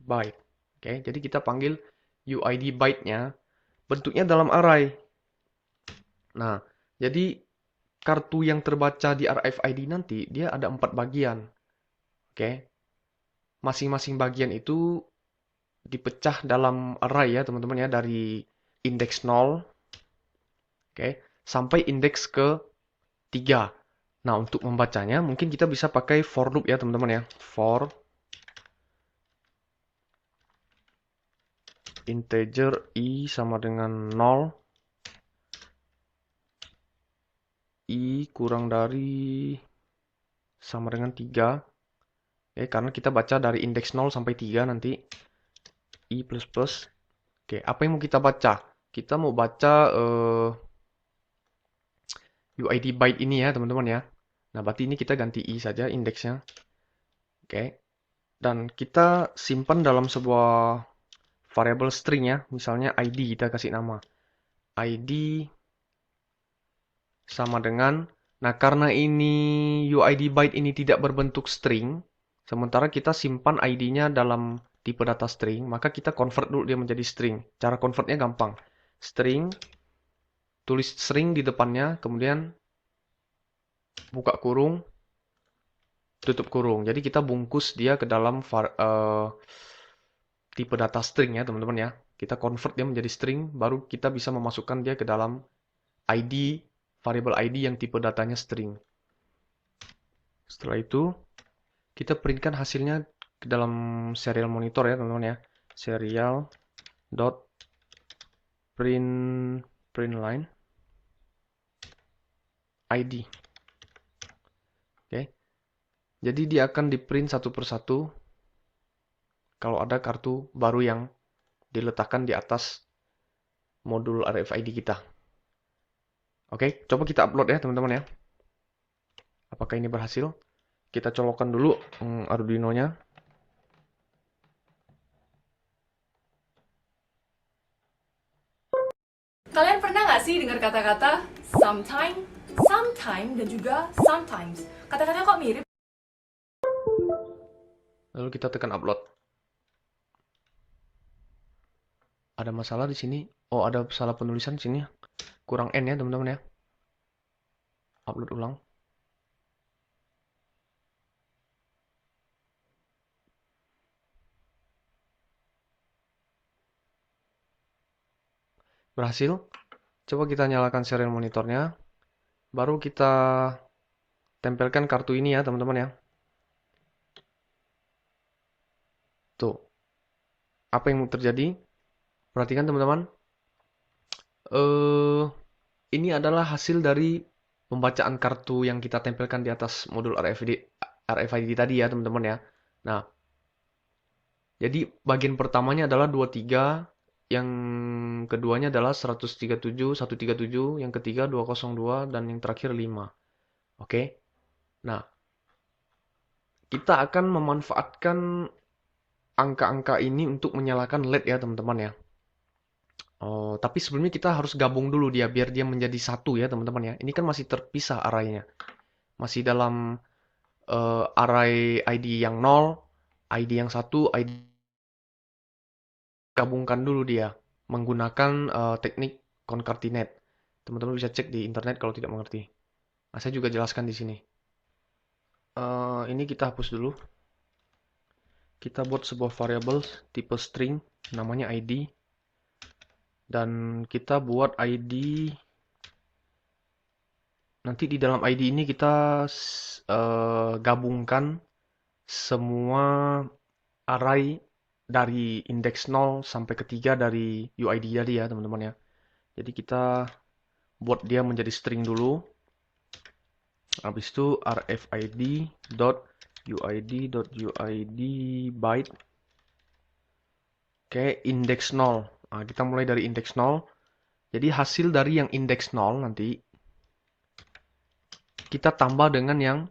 byte. Oke, jadi kita panggil uid byte-nya bentuknya dalam array. Nah, jadi kartu yang terbaca di RFID nanti dia ada 4 bagian. Oke. Masing-masing bagian itu dipecah dalam array ya teman-teman ya, dari indeks 0 sampai indeks ke 3. Nah, untuk membacanya mungkin kita bisa pakai for loop ya teman-teman ya. For integer i sama dengan 0, i kurang dari sama dengan 3. Karena kita baca dari indeks 0 sampai 3 nanti. I plus plus. Apa yang mau kita baca? Kita mau baca UID byte ini ya teman-teman ya. Nah, berarti ini kita ganti i saja indeksnya. Dan kita simpan dalam sebuah variable string ya. Misalnya ID kita kasih nama. ID sama dengan, nah karena ini UID byte ini tidak berbentuk string, sementara kita simpan ID-nya dalam tipe data string, maka kita convert dulu dia menjadi string. Cara convertnya gampang. String, tulis string di depannya, kemudian buka kurung, tutup kurung. Jadi kita bungkus dia ke dalam tipe data string ya teman-teman ya. Kita convert dia menjadi string, baru kita bisa memasukkan dia ke dalam ID, variable ID yang tipe datanya string. Setelah itu, kita printkan hasilnya ke dalam serial monitor ya teman-teman ya. Serial dot print line ID. Jadi dia akan di print satu persatu kalau ada kartu baru yang diletakkan di atas modul RFID kita. Coba kita upload ya teman-teman ya. Apakah ini berhasil? Kita colokkan dulu Arduino-nya. Kalian pernah nggak sih dengar kata-kata sometime, dan juga sometimes? Kata-katanya kok mirip? Lalu kita tekan upload. Ada masalah di sini. Oh, ada salah penulisan di sini. Kurang N ya teman-teman ya. Upload ulang. Berhasil. Coba kita nyalakan serial monitornya. Baru kita tempelkan kartu ini ya teman-teman ya. Tuh. Apa yang terjadi? Perhatikan teman-teman. Ini adalah hasil dari pembacaan kartu yang kita tempelkan di atas modul RFID tadi ya teman-teman ya. Nah, jadi bagian pertamanya adalah 23, yang keduanya adalah 137, yang ketiga 202, dan yang terakhir 5. Nah, kita akan memanfaatkan angka-angka ini untuk menyalakan LED ya teman-teman ya. Tapi sebelumnya kita harus gabung dulu dia biar dia menjadi satu ya teman-teman ya. Ini kan masih terpisah arraynya. Masih dalam array ID yang 0, ID yang 1, ID gabungkan dulu dia menggunakan teknik concatenate. Teman-teman bisa cek di internet kalau tidak mengerti. Nah, saya juga jelaskan di sini. Ini kita hapus dulu. Kita buat sebuah variable tipe string, namanya ID. Dan kita buat ID. Nanti di dalam ID ini kita gabungkan semua array dari indeks 0 sampai ke 3 dari UID tadi ya teman-teman ya. Jadi kita buat dia menjadi string dulu. Habis itu rfid.uid.uid byte. Oke, indeks 0. Nah, kita mulai dari indeks 0. Jadi hasil dari yang indeks 0 nanti kita tambah dengan yang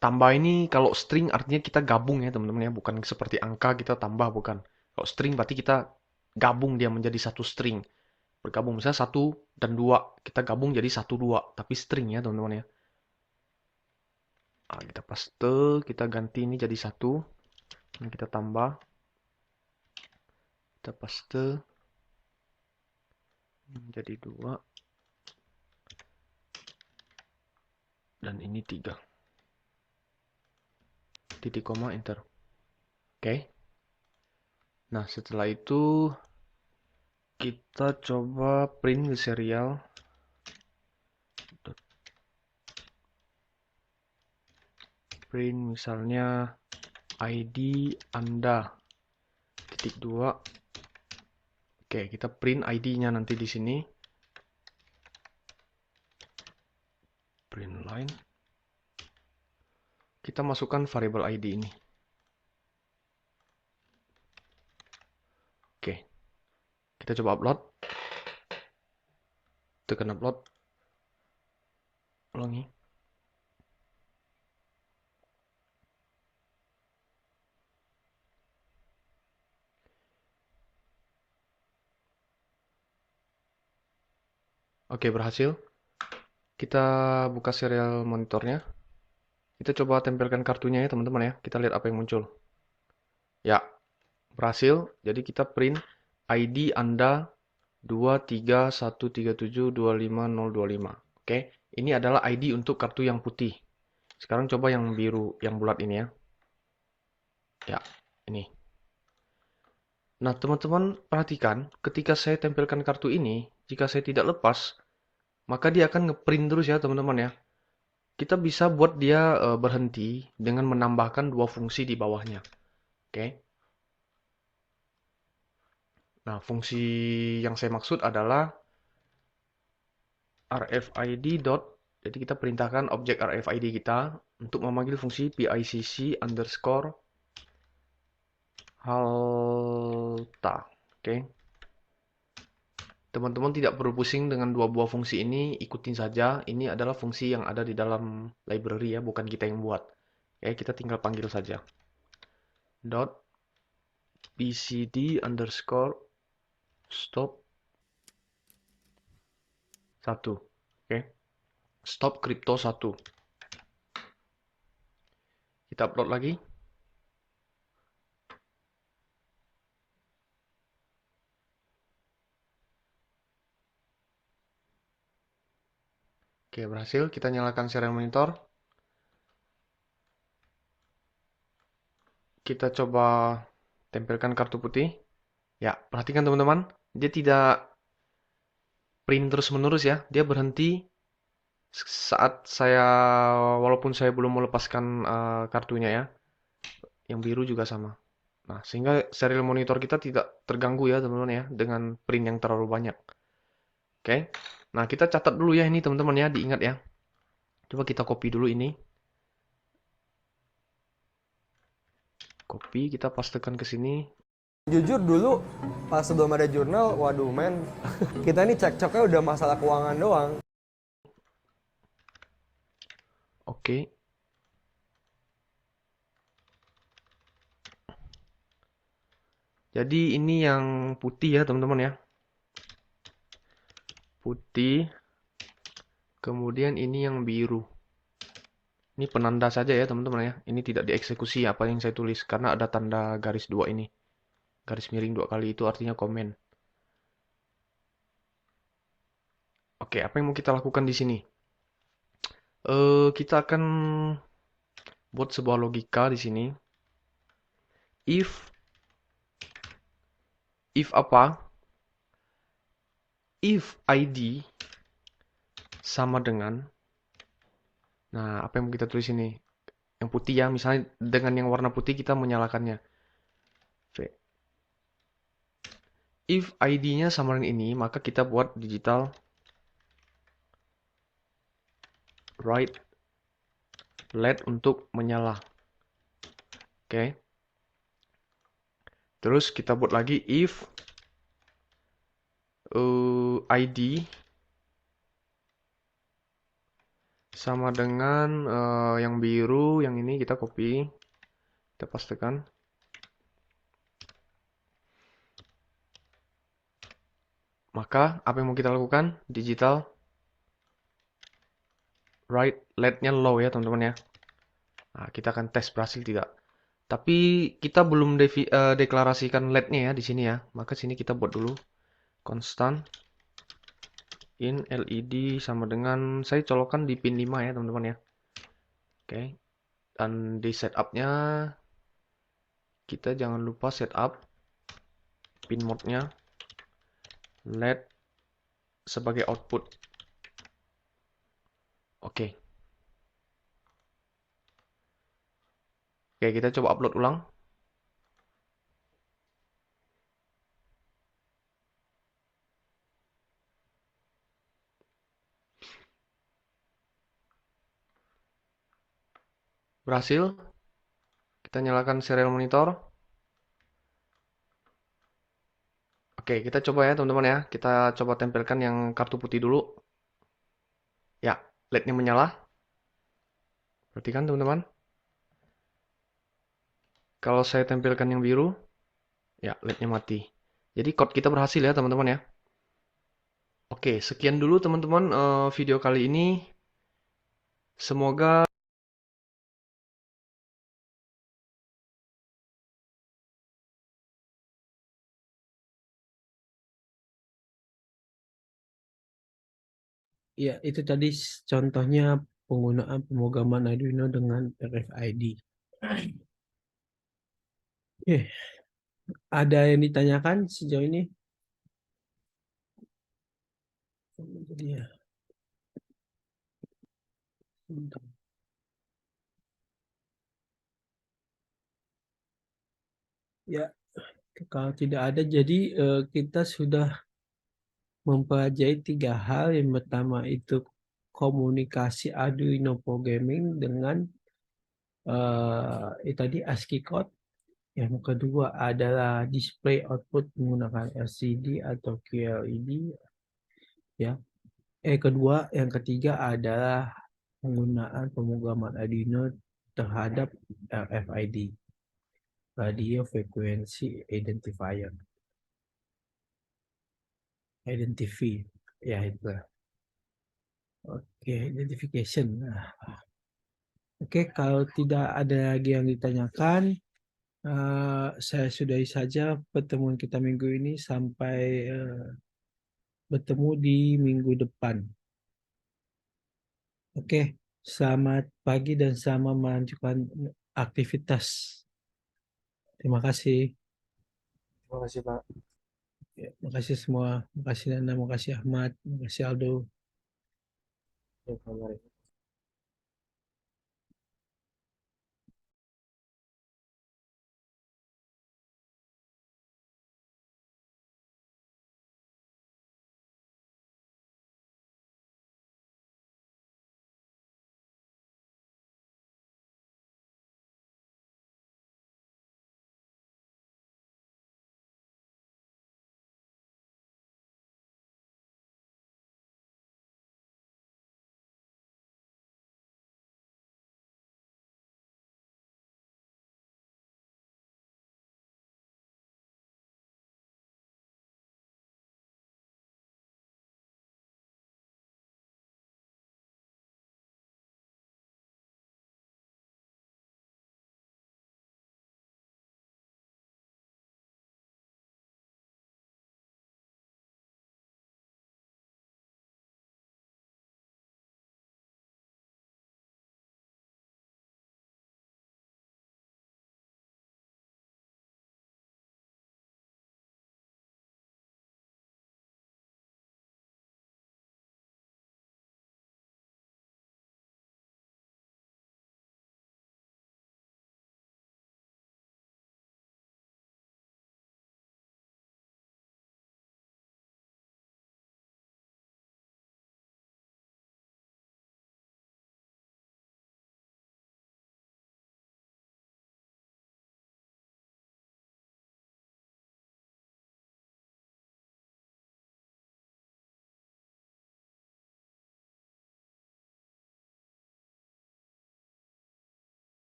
tambah ini kalau string artinya kita gabung ya teman-teman ya, bukan seperti angka kita tambah, bukan. Kalau string berarti kita gabung dia menjadi satu string. Bergabung misalnya 1 dan 2, kita gabung jadi 1 2, tapi string ya teman-teman ya. Nah, kita paste, kita ganti ini jadi 1. Ini kita tambah. Kita paste. Jadi 2. Dan ini 3. Titik koma enter. Oke. Nah, setelah itu kita coba print di serial. Print misalnya ID Anda titik 2. Oke, kita print ID-nya nanti di sini. Print line. Kita masukkan variabel ID ini. Oke. Kita coba upload. Tekan upload. Ulangi. Oke, berhasil. Kita buka serial monitornya. Kita coba tempelkan kartunya ya teman-teman ya. Kita lihat apa yang muncul. Ya, berhasil. Jadi kita print ID Anda 23137250025. Oke, ini adalah ID untuk kartu yang putih. Sekarang coba yang biru, yang bulat ini ya. Ya, ini. Nah, teman-teman perhatikan, ketika saya tempelkan kartu ini, jika saya tidak lepas, maka dia akan ngeprint terus ya teman-teman ya. Kita bisa buat dia berhenti dengan menambahkan 2 fungsi di bawahnya. Oke. Nah, fungsi yang saya maksud adalah rfid. Jadi kita perintahkan objek rfid kita untuk memanggil fungsi picc underscore halta. Oke. Teman-teman tidak perlu pusing dengan 2 buah fungsi ini, ikutin saja. Ini adalah fungsi yang ada di dalam library ya, bukan kita yang buat. Oke, kita tinggal panggil saja. Dot pcd underscore stop 1. Oke. Stop crypto 1. Kita upload lagi. Oke, berhasil. Kita nyalakan serial monitor. Kita coba tempelkan kartu putih. Ya, perhatikan teman-teman. Dia tidak print terus-menerus ya. Dia berhenti saat saya, walaupun saya belum melepaskan kartunya ya. Yang biru juga sama. Nah, sehingga serial monitor kita tidak terganggu ya teman-teman ya. Dengan print yang terlalu banyak. Oke. Nah, kita catat dulu ya ini teman-teman ya, diingat ya. Coba kita copy dulu ini. Copy, kita pastekan ke sini. Jujur dulu pas sebelum ada jurnal, waduh men, kita ini cekcoknya udah masalah keuangan doang. Oke. Jadi ini yang putih ya teman-teman ya. Putih. Kemudian ini yang biru. Ini penanda saja ya teman-teman ya. Ini tidak dieksekusi apa yang saya tulis karena ada tanda garis 2 ini. Garis miring 2 kali itu artinya komen. Oke, apa yang mau kita lakukan di sini? Kita akan buat sebuah logika di sini. If apa? If ID sama dengan, nah apa yang mau kita tulis ini? Yang putih ya, misalnya dengan yang warna putih kita menyalakannya. If ID-nya sama dengan ini, maka kita buat digital right LED untuk menyala. Oke. Terus kita buat lagi if ID sama dengan yang biru, yang ini kita copy, kita pastekan. Maka apa yang mau kita lakukan? Digital right LED-nya low ya teman-teman ya. Nah, kita akan tes berhasil tidak. Tapi kita belum deklarasikan LED-nya ya di sini ya. Maka sini kita buat dulu constant in LED sama dengan, saya colokkan di pin 5 ya teman-teman ya. Oke. Dan di setup-nya kita jangan lupa setup pin mode-nya LED sebagai output. Oke. Oke, kita coba upload ulang. Berhasil. Kita nyalakan serial monitor. Oke, kita coba ya teman-teman ya. Kita coba tempelkan yang kartu putih dulu. Ya, LED-nya menyala. Perhatikan teman-teman. Kalau saya tempelkan yang biru, ya LED-nya mati. Jadi code kita berhasil ya teman-teman ya. Oke, sekian dulu teman-teman video kali ini. Semoga Ya, itu tadi contohnya penggunaan pemrograman Arduino dengan RFID. Oke, ada yang ditanyakan sejauh ini? Ya. Ya, kalau tidak ada, jadi kita sudah mempelajari 3 hal. Yang pertama itu komunikasi Arduino programming dengan tadi ASCII code. Yang kedua adalah display output menggunakan LCD atau QLED. Ya. Yang ketiga adalah penggunaan pemrograman Arduino terhadap RFID, Radio Frequency Identifier. Identify, ya itu. Oke, identification. Nah, oke, kalau tidak ada lagi yang ditanyakan, saya sudahi saja pertemuan kita minggu ini sampai bertemu di minggu depan. Oke, selamat pagi dan selamat melanjutkan aktivitas. Terima kasih. Terima kasih Pak. Ya, terima kasih semua. Terima kasih Nana, terima kasih Ahmad, terima kasih Aldo. Ya, mari.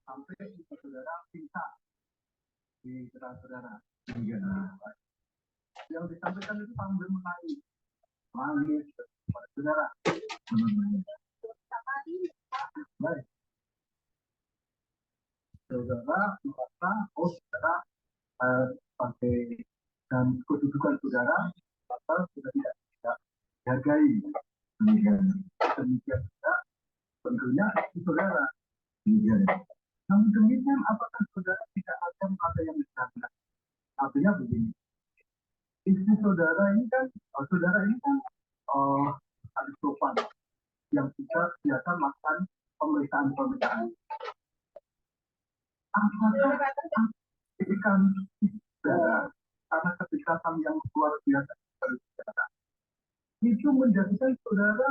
sampai saudara pinta di saudara. Yang disampaikan itu sambil menangis pada saudara. Baik. Saudara merasa, saudara pakai dan kedudukan saudara sudah tidak dihargai. Demikian juga tentunya itu saudara. Namun demikian, apakah saudara tidak ada yang disangka? Artinya begini, istri saudara ini kan ada sopan yang kita biasa melakukan pemeriksaan. Apakah ketika saudara, karena kedekatan yang luar biasa dari saudara, itu menjadikan saudara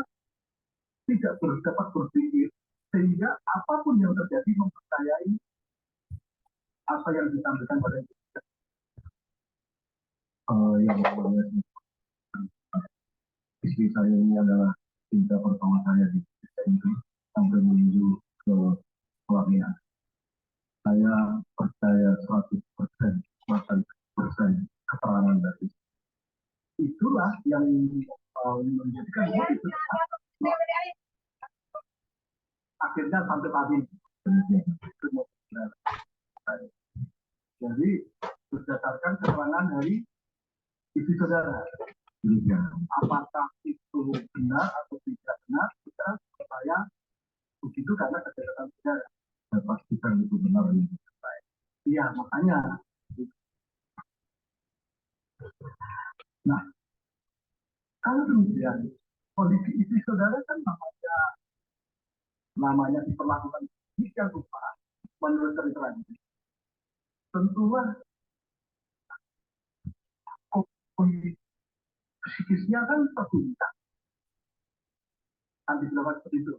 tidak dapat berpikir sehingga apapun yang terjadi mempercayai apa yang disampaikan pada kita. Yang namanya istri saya ini adalah cinta pertama saya di itu sampai menuju ke keluarga. Saya percaya 100% keterangan dari itulah yang menjadikan motif akhirnya sampai tadi. Jadi berdasarkan keterangan dari istri saudara, apakah itu benar atau tidak benar, kita percaya begitu karena kedekatan saudara. Saya pastikan itu benar. Iya, makanya. Nah, kalau demikian, kondisi istri saudara kan namanya diperlakukan sedemikian rupa menurut keterangan. Tentulah kondisi psikisnya kan terguncang. Kan dijelaskan seperti itu.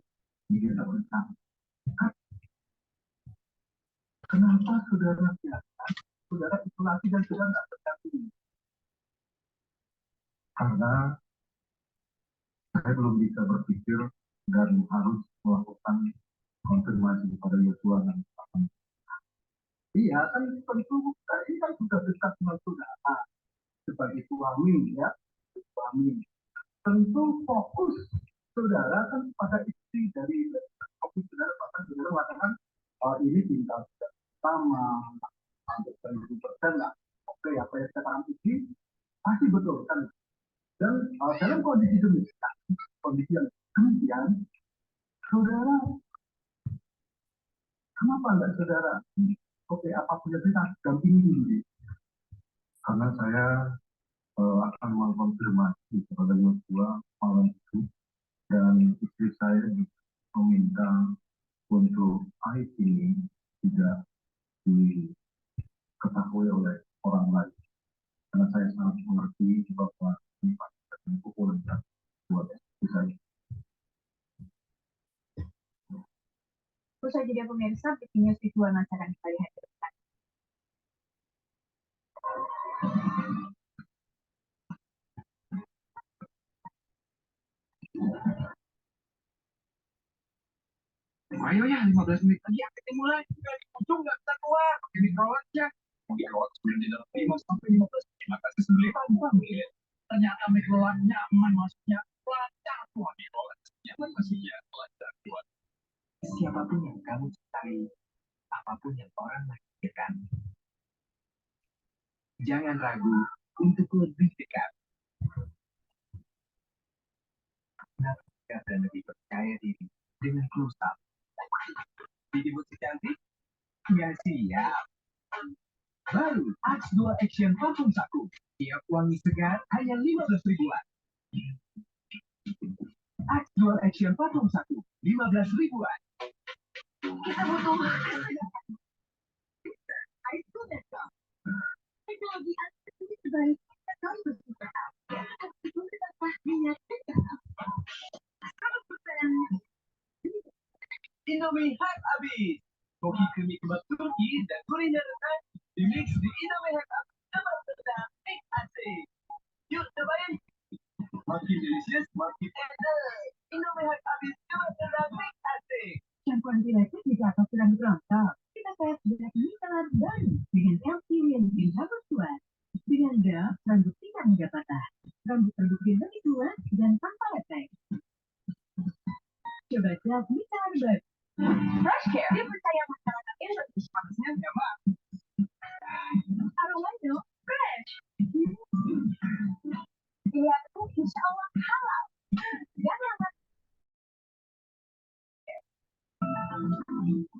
Kenapa saudara biarkan saudara isolasi dan saudara tidak berdampingi? Karena saya belum bisa berpikir dan harus melakukan konfirmasi kepada Yosua dan Tuhan. Iya kan tentu ini kan sudah dekat dengan saudara sebagai suami ya, suami. Tentu fokus saudara kan pada istri dari fokus saudara, bahkan saudara mengatakan ini tinggal sama hampir 100% lah. Oke, apa yang saya katakan ini pasti betul kan. Dan dalam kondisi demikian, kondisi yang demikian, saudara, kenapa enggak saudara? Oke, apapun yang kita dampingi dulu. Karena saya akan mengkonfirmasi kepada Yosua malam itu, dan istri saya meminta untuk aib ini tidak diketahui oleh orang lain. Karena saya sangat mengerti bahwa ini pasti pukulan buat istri saya. Usai jadi pemirsa, breaking news visual akan kembali hadir. Ayo ya, 15 menit lagi akan mulai. Untung nggak bisa keluar. Ini kerawatnya. Mau dikerawat sebelum di dalam 5 sampai 15 menit. Maka sesembelih tanpa melihat. Ternyata mikrolan nyaman masuknya. Lancar tuh mikrolan. Nyaman masih ya, lancar tuh. Siapapun yang kamu cintai, apapun yang orang lakukan, jangan ragu untuk lebih dekat. Dekat dan lebih percaya diri dengan close up. Dibuat cantik? Ya siap. Baru Axe 2 Action Parfum Saku. Tiap wangi segar hanya 15 ribuan. Axe 2 Action Parfum Saku 15 ribuan. Kita butuh teknologi artificial sebaik kita bersuara. Itu tanpa minyak. Indomie Hype Abis. Kopi kremi kebab Turki dan kuliner renang dimix di Indomie Hype Abis. Teman sedang mix asik. Yuk cobain. Makin delicious, makin enak. Indomie Hype Abis teman sedang mix terbukti lebih luas dan tanpa ngetek. Coba cek bisa hebat. Fresh Care dipercaya masyarakat Indonesia. Aromanya fresh. Dia tuh insya Allah halal. Jangan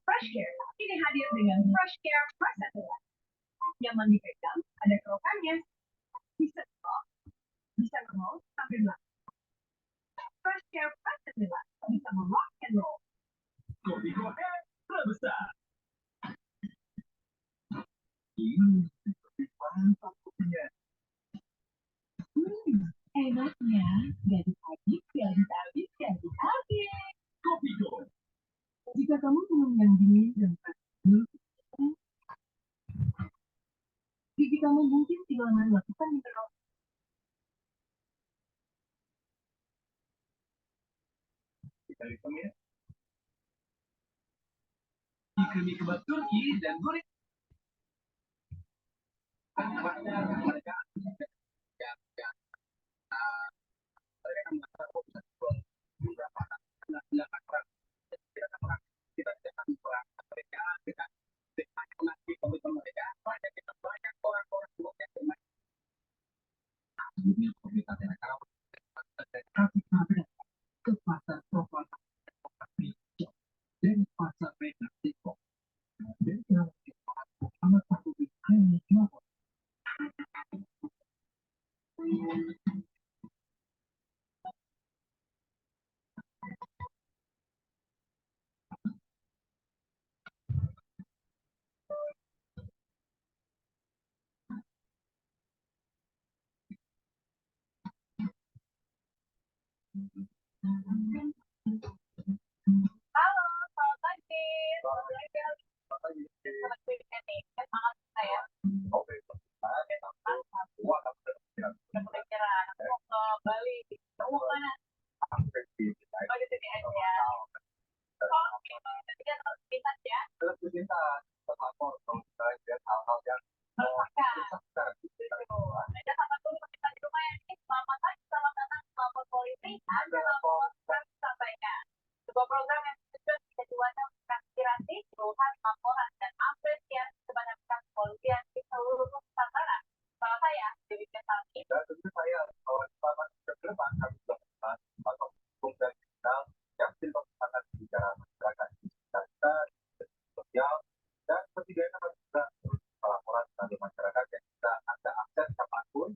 Fresh Care ini hadir dengan Fresh Care Press nyaman dipegang, ada kerokannya, bisa kok, bisa ngerol sambil belakang. Fresh Care Press bisa rock and roll. Kopi-kopi terbesar. Mantap kopinya. Enaknya, gak habis, gak habis, gak habis. Kopi-kopi. Jika kamu minum yang dingin dan panas, gigi kamu mungkin kehilangan lakukan mineral. Kita hitung ya. Ikan kebab Turki dan goreng. Ke pasar profil dan pasar Meksiko dan amat patut hanya cuma Halo, selamat pagi. Selamat weekend nih. Semangat saya. Oke. Udah kepikiran. Aku mau ke Bali. Kamu mau kemana? Oh, di sini aja. Oke. Nanti kan harus pintas ya. Harus pintas. Melapor. Makan. Ada sama tuh kita di rumah ya. Selamat pagi, selamat datang ke lapor polisi. Ada lapor sampaikan. Sebuah program yang tujuan bisa diwajibkan mengaspirasi, keluhan, laporan, dan apresiasi kepada pihak kepolisian di seluruh Nusantara. Salah saya, Dewi Kesami. Dan tentu saya, kawan selama ke depan kami melakukan atau hukum dan digital yang dilakukan bicara masyarakat di sekitar kita, sosial, dan setidaknya kami juga pelaporan dari masyarakat yang kita ada akses kapanpun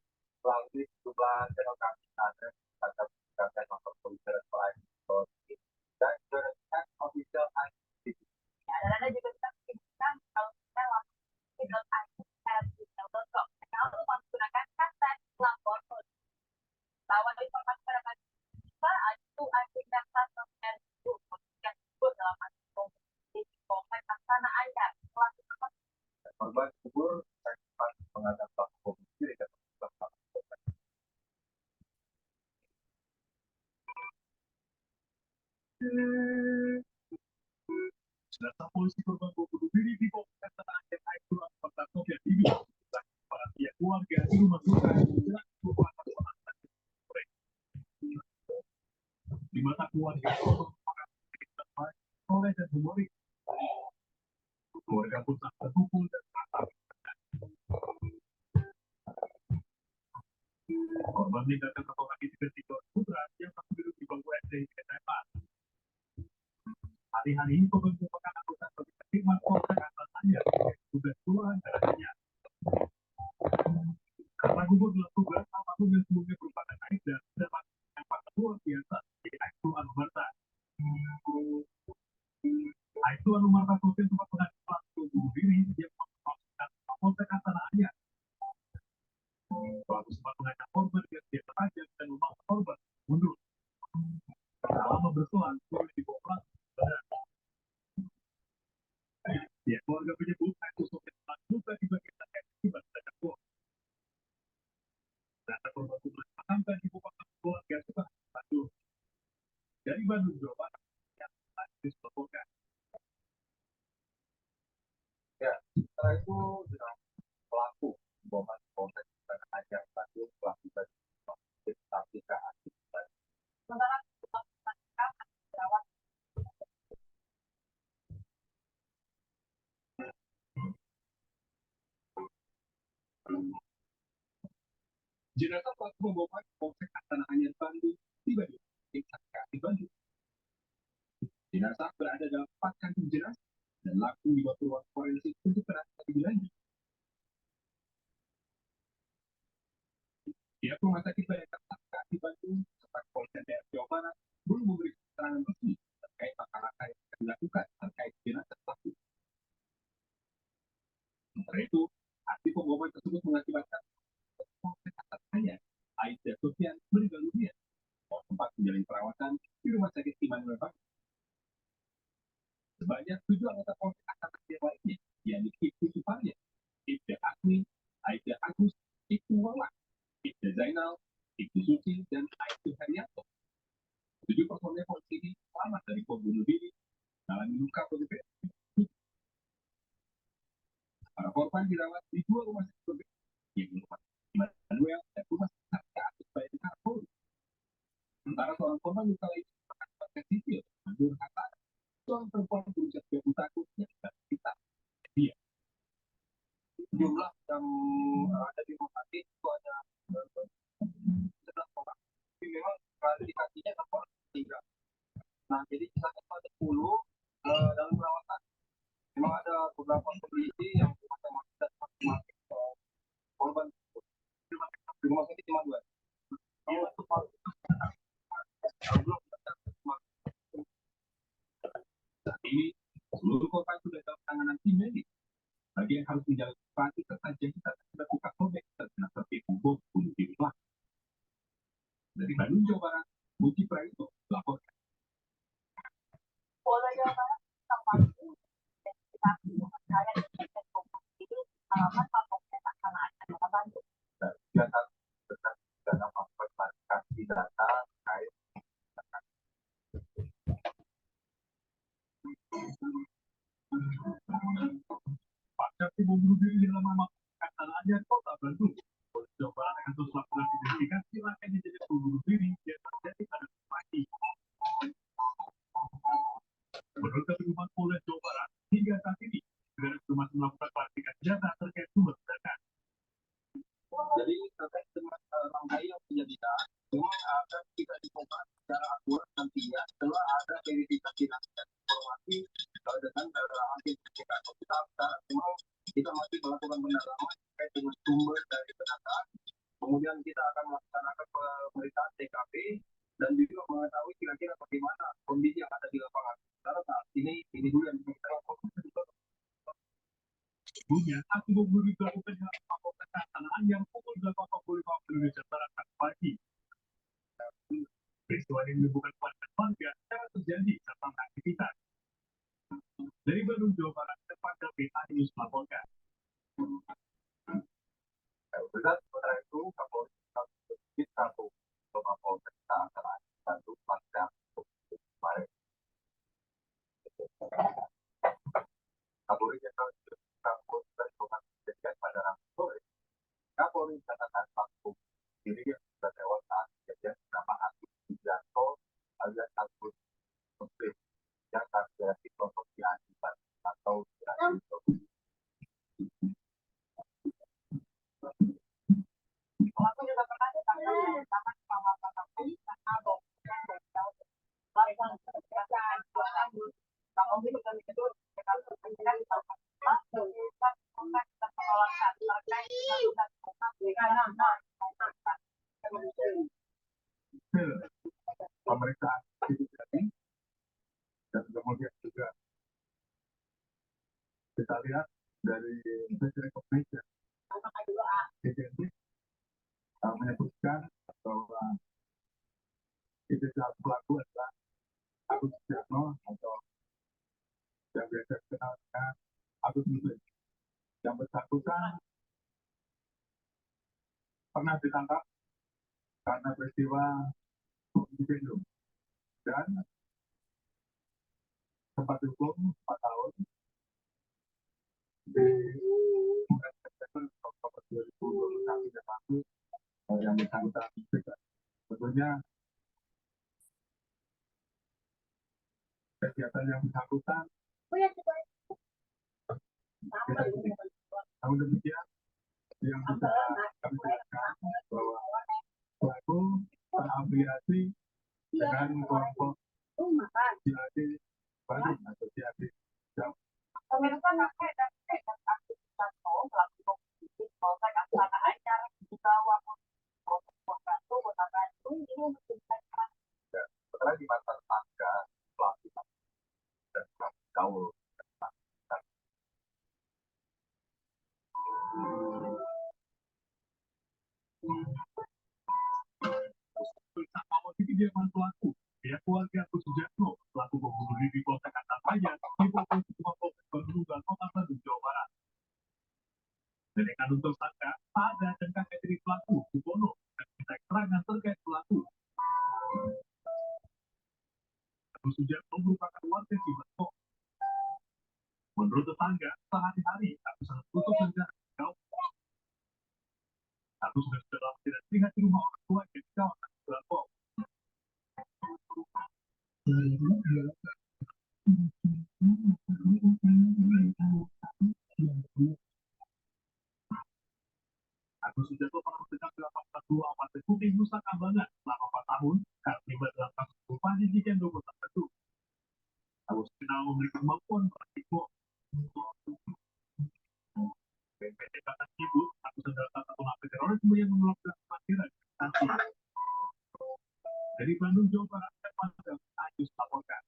melalui sejumlah channel kami ada dan lapor polisi dan lain dan juga official ID. Ya, dan Anda juga bisa mengirimkan kalau kita lapor.id@gmail.com. Kalau menggunakan hashtag lapor polisi. Lawan informasi pada kita itu aktivitas sosial itu yang disebut dalam artikel di komen tanah air melakukan korban kubur dan menghadap pelaku komisi dan Jenazah polisi korban bom bunuh diri di Polsek Tanah Air itu anggota Soviet hidup. Para pihak keluarga di rumah duka menjelang keluarga di mata keluarga oleh dan humoris. Keluarga pun tak terpukul dan tak. Korban meninggalkan satu lagi di Tiga Putra yang masih duduk di bangku SD di SMA. Hari-hari ini korban merupakan anggota Komite Hikmat Polsek Asalnya tugas keluar darahnya. Karena gugur dalam tugas, apapun yang sebelumnya merupakan aib dan dapat dampak luar biasa di Aibtu Anumerta. Aibtu Anumerta Sosial sempat menghadapi pelaku bunuh diri yang memasukkan Polsek Asalnya. Pelaku sempat mengajak korban dengan senjata tajam dan memaksa korban mundur. Selama berselang, korban dibawa pelaku ya, keluarga menyebut Aibtu Sosial juga di bagian akibat ledakan bom. Data korban dimakamkan di Bupati keluarga Subang, Bandung. Dari Bandung, Jawa Barat, yang dilaporkan. Ya, setelah itu dengan pelaku boman Polsek Tanah Air Bandung telah tiba di aplikasi sementara dirawat jenazah pelaku pemboman Polsek Astana Anyar Bandung tiba di Sakti Bandung. Jenazah berada dalam 4 kantung jenazah dan langsung dibawa ke ruang forensik untuk penanganan lebih lanjut. Pihak rumah sakit Bayangkara Sakti Bandung serta Kepolisian Daerah Jawa Barat belum memberi keterangan resmi terkait langkah-langkah yang akan dilakukan terkait jenazah pelaku. Sementara itu, aksi pemboman tersebut mengakibatkan Polsek Astana Anyar Aibda Sofian meninggal dunia. Sempat menjalani perawatan di rumah sakit Immanuel Bandung. Sebanyak 7 anggota Polsek Astana Anyar lainnya, yakni Ibtu Suparya, Ibda Asmi, Aibda Agus, Ibtu Wawan, Ibda Zainal, Ibtu Suci, dan Aibtu Haryanto. 7 personel polisi ini selamat dari bom bunuh diri, mengalami luka berbeda. Para korban dirawat di 2 rumah sakit berbeda, yaitu rumah sakit Immanuel dan rumah sakit Agus Bayangkara Polri. Sementara seorang korban luka lain merupakan sipil, Mandur Hatta, seorang perempuan berusia 30 tahun yang kita dia. Jumlah yang ada di rumah sakit itu ada 11 orang. Tapi memang klarifikasinya sama 3. Nah, jadi sisanya ada 10 dalam perawatan. Memang ada beberapa kondisi yang masing-masing dan masing-masing korban. Di rumah sakit cuma 2. Saat ini, seluruh korban sudah dalam penanganan tim medis. Bagi yang harus menjalani operasi serta jahit akibat luka sobek terkena tertipu bom bunuh diri. Dari Bandung, Jawa Barat, Budi Praitno melaporkan. Polda Jawa Barat tempat identifikasi percaya ini alamat Polsek Astana Anyar Bandung. Data klarifikasi data terkait pasca bom bunuh diri di dalam rumah Astana Anyar Kota Bandung. Polda Jawa Barat akan terus melakukan identifikasi rangkaian kejadian bom bunuh diri yang terjadi pada pagi. Menurut Ketua Polda Jawa Barat, hingga saat ini negara masih melakukan klarifikasi data terkait sumber ledakan. Jadi terkait dengan rangkaian kejadian, memang akan kita dicoba secara akurat nantinya setelah ada verifikasi dan informasi dengan hasil verifikasi kita masih melakukan pendalaman terkait dengan sumber dari pendataan. Kemudian kita akan melaksanakan pemeriksaan TKP dan juga mengetahui kira-kira bagaimana kondisi yang ada di lapangan. Karena saat ini dulu yang kita lakukan. Sebelumnya, aksi bom bunuh diri dilakukan di Polsek Astana Anyar pukul 8.45 waktu Indonesia Barat pagi. Peristiwa ini menimbulkan kepanikan warga karena terjadi serta aktivitas. Dari Bandung, Jawa Barat, tempat David Anius melaporkan. Benar, sementara itu, Kapolri satu Polsek Astana Anyar Bandung pasca kemarin. Kapolri Jenderal Kapolri dan pada Rabu sore, Kapolri katakan pelaku diri yang sudah tewas saat kejadian bernama Agus Wijanto alias Agus Muslim yang terjadi kelompok diakibat atau Pelaku juga pernah ditangkap dan tahan pengawasan polisi karena bom dari jauh. Larisan ketegasan 2 tahun. Kapolri juga menyebut mereka berpengaruh di tempat melakukan kontak dan penolakan terkait dengan kontak dengan pemeriksaan identifikasi dan kemudian juga kita lihat dari face recognition identitas menyebutkan bahwa identitas pelaku adalah Agus Wijanto atau yang biasa dikenal dengan Agus Muslim. Yang bersangkutan pernah ditangkap karena peristiwa Bandung dan sempat dihukum 4 tahun di September 2021 yang lalu yang bersangkutan Sebenarnya kegiatan yang bersangkutan, namun demikian yang bisa kami jelaskan bahwa pelaku terafiliasi dengan kelompok asosiasi baru asosiasi jam. Pemirsa Nafe dan aktivitas pelaku kompetisi Polsek Astana Anyar juga waktu Batu Kota Bandung ini menunjukkan setelah di masa tangga pelaku dan gaul kediaman pelaku pihak keluarga Sujarno pelaku bom bunuh diri di Polsek Astana Anyar di Polsek Bandung dan Kota Bandung Jawa Barat. Dengan untuk tersangka ada dan kakek dari pelaku Subono dan minta keterangan terkait pelaku. Sujarno merupakan warga Cimahi. Menurut tetangga, sehari-hari aku sangat tutup dan jauh. Aku sudah lama tidak lihat di rumah orang tua yang di kawasan Belakong. Aku sudah pernah mendengar 82 Partai Putih Nusa Kambangan selama 4 tahun karena terlibat dalam kasus perubahan di Jendo Kota Bandung. Aku sudah memiliki kemampuan beraktivitas. BNPT kata ibu, aku sedang salah satu napi terorisme yang melakukan kematian nanti. Dari Bandung, Jawa Barat, dan Padang, Ayus laporkan.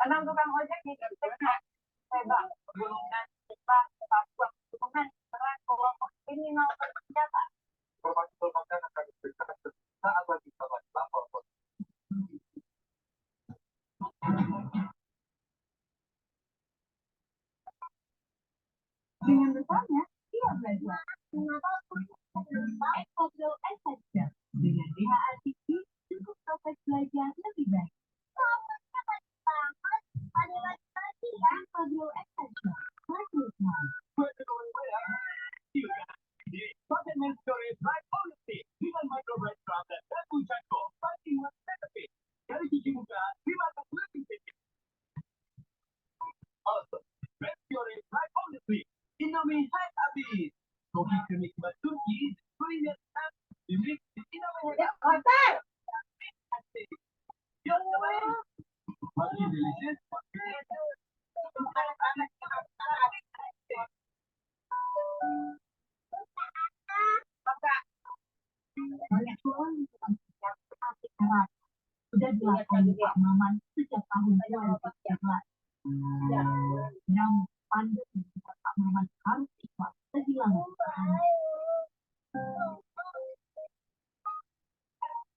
6 tukang ojek di Jakarta, Sebang, Pegunungan, Jepang, Papua, Pegunungan, serang kelompok kriminal bersenjata. Informasi pelbagai akan diberikan saat lagi kita lapor. Dengan besarnya, ia belajar mengapa Fadil Adventure dengan DHA tinggi cukup proses belajar lebih baik. Ada lagi kan Fadil Adventure. Indomie Hype habis. Kopi kenikmat Turki, kuliner dimiliki Indomie Hype. Hotel! Masih delicious. Banyak orang yang sudah dilakukan Pak Maman sejak tahun 2013. Namun pandemi Pak Maman harus ikhlas kehilangan pekerjaan.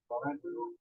Orang dulu,